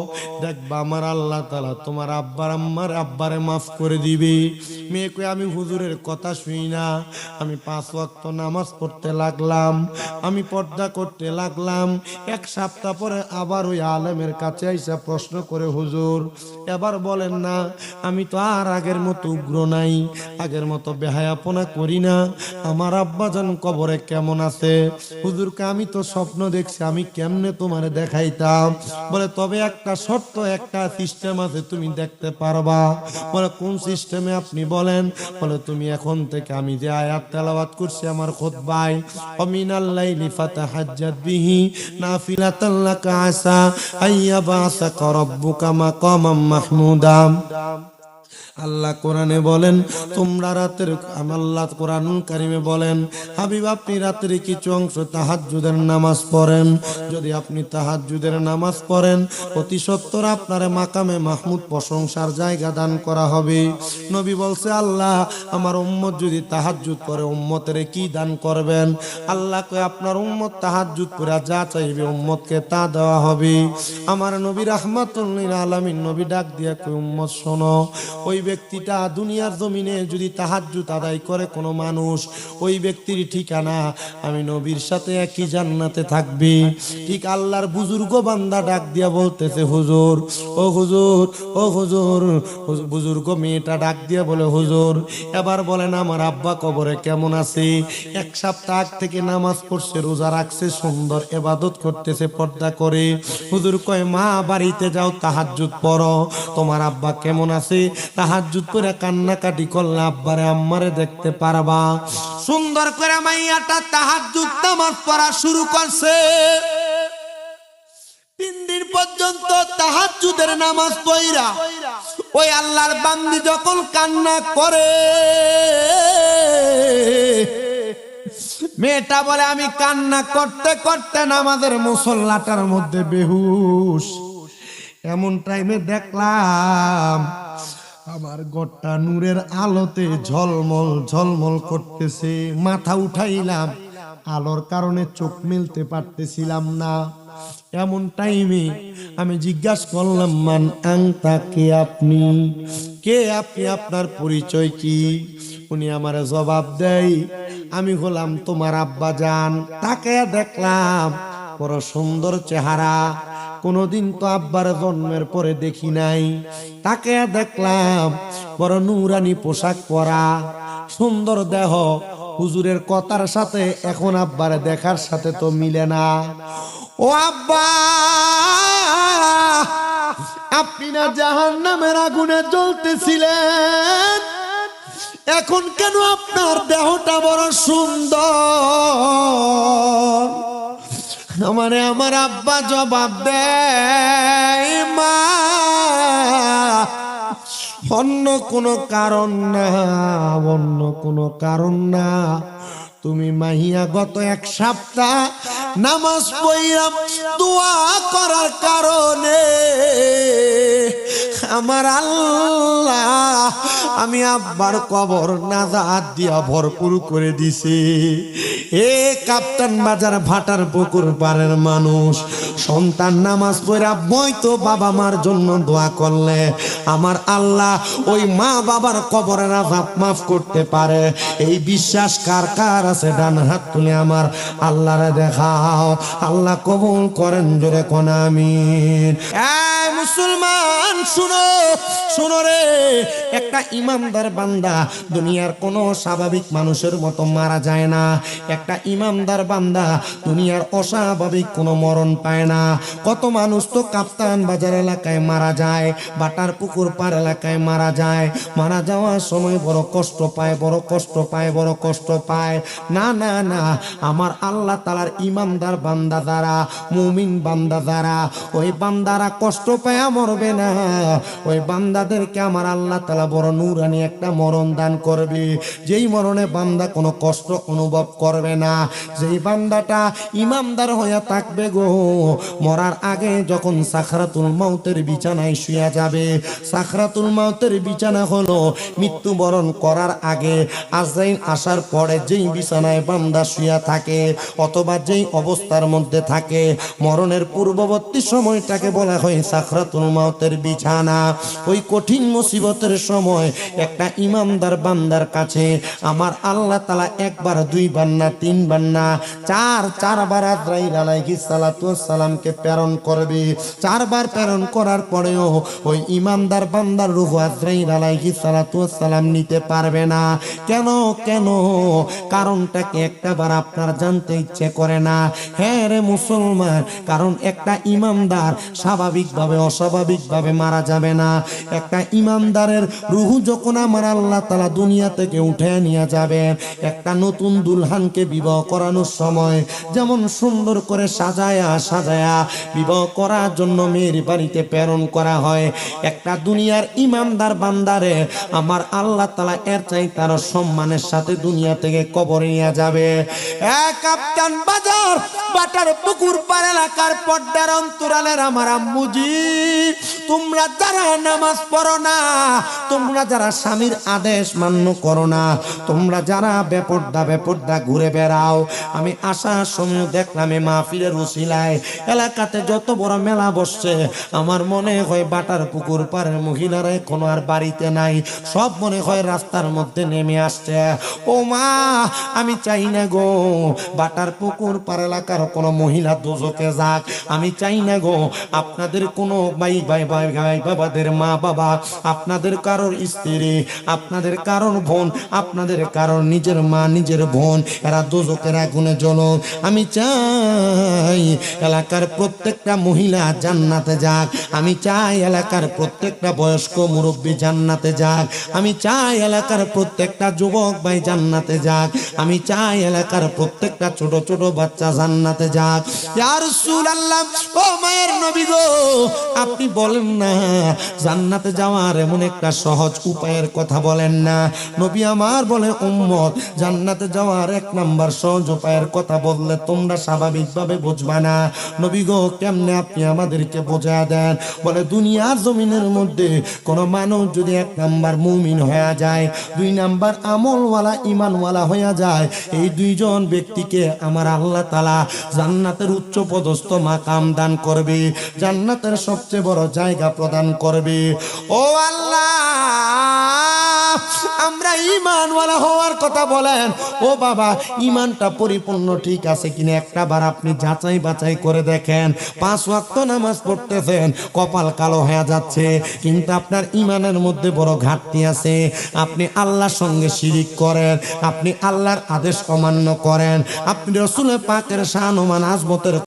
দেখবা আমার আল্লাহ তাআলা তোমার আব্বার আম্মার আব্বারে মাফ করে দিবে। মেয়ে কই, আমি হুজুরের কথা শুনি না, আমি 5 ওয়াক্ত নামাজ পড়তে লাগলাম, আমি পর্দা করতে লাগলাম। 1 সপ্তাহ পরে আবার ওই আলেমের কাছে আইসা প্রশ্ন করে, হুজুর এবার বলেন না আমি তো আর আগের মতো উগ্র নাই, আগের মতো বেহায়াপনা করি না, আমার আব্বাজান কবরে কেমন আছে? হুজুরকে আমি তো স্বপ্ন দেখছি, আমি কেমনে তোমারে দেখাইতাম? বলে তবে একটা শর্ত, একটা সিস্টেম আছে, তুমি দেখতে পারবা। বলে কোন সিস্টেমে আপনি বলেন? বলে তুমি এখন থেকে আমি যে আয়াত তেলাওয়াত করছি আমার খুতবায়, অমিনাল লাইলি ফাতাহাজ্জাত বিহি নাফিলাতান লাকা আসা আইয়াবাসাকা রাব্বুকা মাকামাম মাহমুদা। আল্লাহ কোরআনে বলেন তোমরা রাতের, আল্লাহ কোরআনুল কারিমে বলেন হাবিব আপনি রাতের কিছু অংশ তাহাজ্জুদের নামাজ পড়েন, যদি আপনি তাহাজ্জুদের নামাজ পড়েন অতি সত্বর আপনার মাকামে মাহমুদ প্রশংসার জায়গা দান করা হবে। নবী বলছে আল্লাহ আমার উম্মত যদি তাহাজ্জুদ করে উম্মতের কি দান করবেন? আল্লাহ কয় আপনার উম্মত তাহাজ্জুদ করে যা চাইবে উম্মতকে তা দেওয়া হবে। আমার নবী রাহমাতুল লিল আলামিন নবী ডাক দিয়া কয় উম্মত শোনো, ওই ব্যক্তিটা দুনিয়ার জমিনে যদি তাহাজ্জুদ আদায় করে কোনো মানুষ, ওই ব্যক্তির ঠিকানা আমি নবীর সাথে একই জান্নাতে থাকবে। ঠিক আল্লাহর বুজুর্গ বান্দা ডাক দিয়া বলতেছে হুজুর, ও হুজুর, ও হুজুর। বুজুর্গ মেয়েটা ডাক দিয়া বলে হুজুর এবার বলেন আমার আব্বা কবরে কেমন আছে? 1 সপ্তাহ আগ থেকে নামাজ পড়ছে, রোজা রাখছে, সুন্দর ইবাদত করতেছে পর্দা করে। হুজুর কয় মা বাড়িতে যাও তাহাজ্জুদ পড়ো, তোমার আব্বা কেমন আছে? তাহাজ্জুদ করে কান্নাকাটি করলে আব্বারে আম্মারে দেখতে পারবা। সুন্দর করে মাইয়াটা তাহাজ্জুদ নামাজ পড়া শুরু করছে। 3 দিন পর্যন্ত তাহাজ্জুদের নামাজ পড়া ওই আল্লাহর বান্দি যখন কান্না করে, মেয়েটা বলে আমি কান্না করতে করতে নামাজের মুসল্লাটার মধ্যে বেহুশ। এমন টাইমে দেখলাম আমার ঘরটা নূরের আলোতে ঝলমল ঝলমল করতেছে। মাথা উঠাইলাম, আলোর কারণে চোখ মেলতে পারতেছিলাম না। এমন টাইমে আমি জিজ্ঞাসা করলাম মান আনতা, কে আপনি? কে আপনি? আপনার পরিচয় কি? উনি আমার জবাব দেয় আমি হলাম তোমার আব্বা জান। তাকে দেখলাম বড় সুন্দর চেহারা, কোনদিন তো আব্বার জন্মের পরে দেখি নাই। তাকে দেখলাম বড় নূরানি পোশাক পরা, সুন্দর দেহ। হুজুরের কথার সাথে এখন আব্বার দেখার সাথে তো মিলে না। ও আব্বা, আপনি না জাহান্নামের আগুনে জ্বলতেছিলেন, এখন কেন আপনার দেহটা বড় সুন্দর? আমারে আমার আব্বা জবাব দেয় মা অন্য কোনো কারণ না, অন্য কোনো কারণ না। তুমি মাহিয়া গত 1 সপ্তাহ নামাজ পড়া দোয়া করার কারণে আমার আল্লাহ আমি আব্বার কবর নাজাত দিয়া ভরপুর করে দিছে। এ কাপ্তান বাজার ভাটার পুকুর পাড়ের মানুষ, সন্তান নামাজ পড়া বইতো বাবা মার জন্য দোয়া করলে আমার আল্লাহ ওই মা বাবার কবরের আযাব মাফ করতে পারে। এই বিশ্বাস কার কার আছে? ডান হাত তুলে আমার আল্লাহরে দেখাও। আল্লাহ কবুল করেন, জোরে কোন আমিন। মুসলমান শুনো শুনো রে, একটা ইমানদার বান্দা দুনিয়ার কোনো স্বাভাবিক মানুষের মতো মারা যায় না। একটা ইমানদার বান্দা দুনিয়ার অস্বাভাবিক কোনো মরণ পায় না। কত মানুষ তো কাপ্তান বাজার এলাকায় মারা যায়, বাটার পুকুর পার এলাকায় মারা যায়, মারা যাওয়ার সময় বড় কষ্ট পায়, বড় কষ্ট পায়, বড় কষ্ট পায়। না না না, আমার আল্লাহ তাআলার ইমানদার বান্দা দ্বারা, মুমিন বান্দা দ্বারা, ওই বান্দারা কষ্ট পায় মরবে না। ওই বান্দাদেরকে আমার আল্লাহ তাআলা বড় নূরানি একটা মরণ দান করবে, যেই মরণে বান্দা কোনো কষ্ট অনুভব করবে না। যেই বান্দাটা ইমানদার হয়ে থাকবে গো, মরার আগে যখন সাকরাতুল মউতের বিছানায় শুয়ে যাবে, সাকরাতুল মউতের বিছানা হলো মৃত্যুবরণ করার আগে আজরাইল আসার পরে যেই বিছানায় বান্দা শুয়ে থাকে অথবা যেই অবস্থার মধ্যে থাকে, মরণের পূর্ববর্তী সময়টাকে বলা হয় সাকরাতুল মউতের বিছানা। ওই কঠিন মুসিবতের সময় একটা ইমানদার বান্দার কাছে আমার আল্লাহ তাআলা একবার, দুইবার না, তিনবার না, চারবার আজরাইল আলাইহিস সালাতু ওয়াস সালামকে প্রেরণ করবে। চারবার প্রেরণ করার পরেও ওই ইমানদার বান্দার রূহ আজরাইল আলাইহিস সালাতু ওয়াস সালাম নিতে পারবে না। কেন কেন? কারণটা কি একটাবার আপনার জানতে ইচ্ছে করে না? হ্যাঁ রে মুসলমান, কারণ একটা ইমানদার স্বাভাবিকভাবে অস্বাভাবিকভাবে মারা যাবে না। একটা ইমানদারের রূহ যখন আমার আল্লাহ তাআলা দুনিয়া থেকে উঠে নিয়ে যাবেন, একটা নতুন দুলহানকে বিবাহ করানোর সময় যেমন সুন্দর করে সাজায়া সাজায়া বিবাহ করার জন্য মেয়ের বাড়িতে প্রেরণ করা হয়, একটা দুনিয়ার ইমানদার বান্দারে আমার আল্লাহ তাআলা এর চাই তার সম্মানের সাথে দুনিয়া থেকে কবরে নিয়ে যাবে। এক কাপ্তান বাজার বাটার পুকুর পার এলাকার পর্দার অন্তরালের আমার আম্মুজি, তোমরা যারা নামাজ পড়ো না, তোমরা যারা স্বামীর আদেশ মান্য করো না, তোমরা যারা বেপর্দা ঘুরে বেড়াও, আমি আসার সময় দেখলাম এই মাহফিলের উসিলায় এলাকাতে যত বড় মেলা বসছে, আমার মনে হয় বাটার পুকুর পাড়ের মহিলারা এখনো আর বাড়িতে নাই, সব মনে হয় রাস্তার মধ্যে নেমে আসছে। ও মা, আমি চাই না গো বাটার পুকুর পাড় এলাকার কোনো মহিলা দোজখে যাক। আমি চাই না গো আপনাদের কোনো ভাই বাবাদের মা বাবা, আপনাদের কারোর স্ত্রী, আপনাদের কারোর বোন, আপনাদের কারোর নিজের মা নিজের বোন এরা দোজখের আগুনে জ্বলুক। আমি চাই এলাকার প্রত্যেকটা মহিলা জান্নাতে যাক। আমি চাই এলাকার প্রত্যেকটা বয়স্ক মুরব্বী জান্নাতে যাক। আমি চাই এলাকার প্রত্যেকটা যুবক ভাই জান্নাতে যাক। আমি চাই এলাকার প্রত্যেকটা ছোট ছোট বাচ্চা জান্নাতে যাক। ইয়া রাসূলুল্লাহ, ও মায়ের নবী গো, আপনি বলেন না জান্নাতে যাওয়ার এমন একটা সহজ উপায়ের কথা বলেন না। নবী আমার বলে, উম্মত জান্নাতে যাওয়ার এক নাম্বার সহজ উপায়ের কথা বললে তোমরা স্বাভাবিকভাবে বুঝবা না। নবী গো, কেমনে আপনি আমাদেরকে বোঝা দেন। বলে, দুনিয়ার জমিনের মধ্যে কোন মানুষ যদি এক নাম্বার মুমিন হয়ে যায়, দুই নাম্বার আমলওয়ালা ইমানওয়ালা হয়ে যায়, এই দুইজন ব্যক্তিকে আমার আল্লাহ তাআলা জান্নাতের উচ্চ পদস্থ মাকাম দান করবে, জান্নাতের সবচেয়ে বড় জায়গা প্রদান করবে। ও আল্লাহ, আমরা ঈমানওয়ালা হওয়ার কথা বলেন। ও বাবা, ঈমানটা পরিপূর্ণ ঠিক আছে কিনা একটা বার আপনি যাচাই বাছাই করে দেখেন। 5 ওয়াক্ত নামাজ পড়তেছেন, কপাল কালো হয়ে যাচ্ছে, কিন্তু আপনার ঈমানের মধ্যে বড় ঘাটতি আছে। আপনি আল্লাহর সঙ্গে শিরিক করেন, আপনি আল্লাহর আদেশ অমান্য করেন, আপনি রাসূল পাকের শান ও মান আজমতের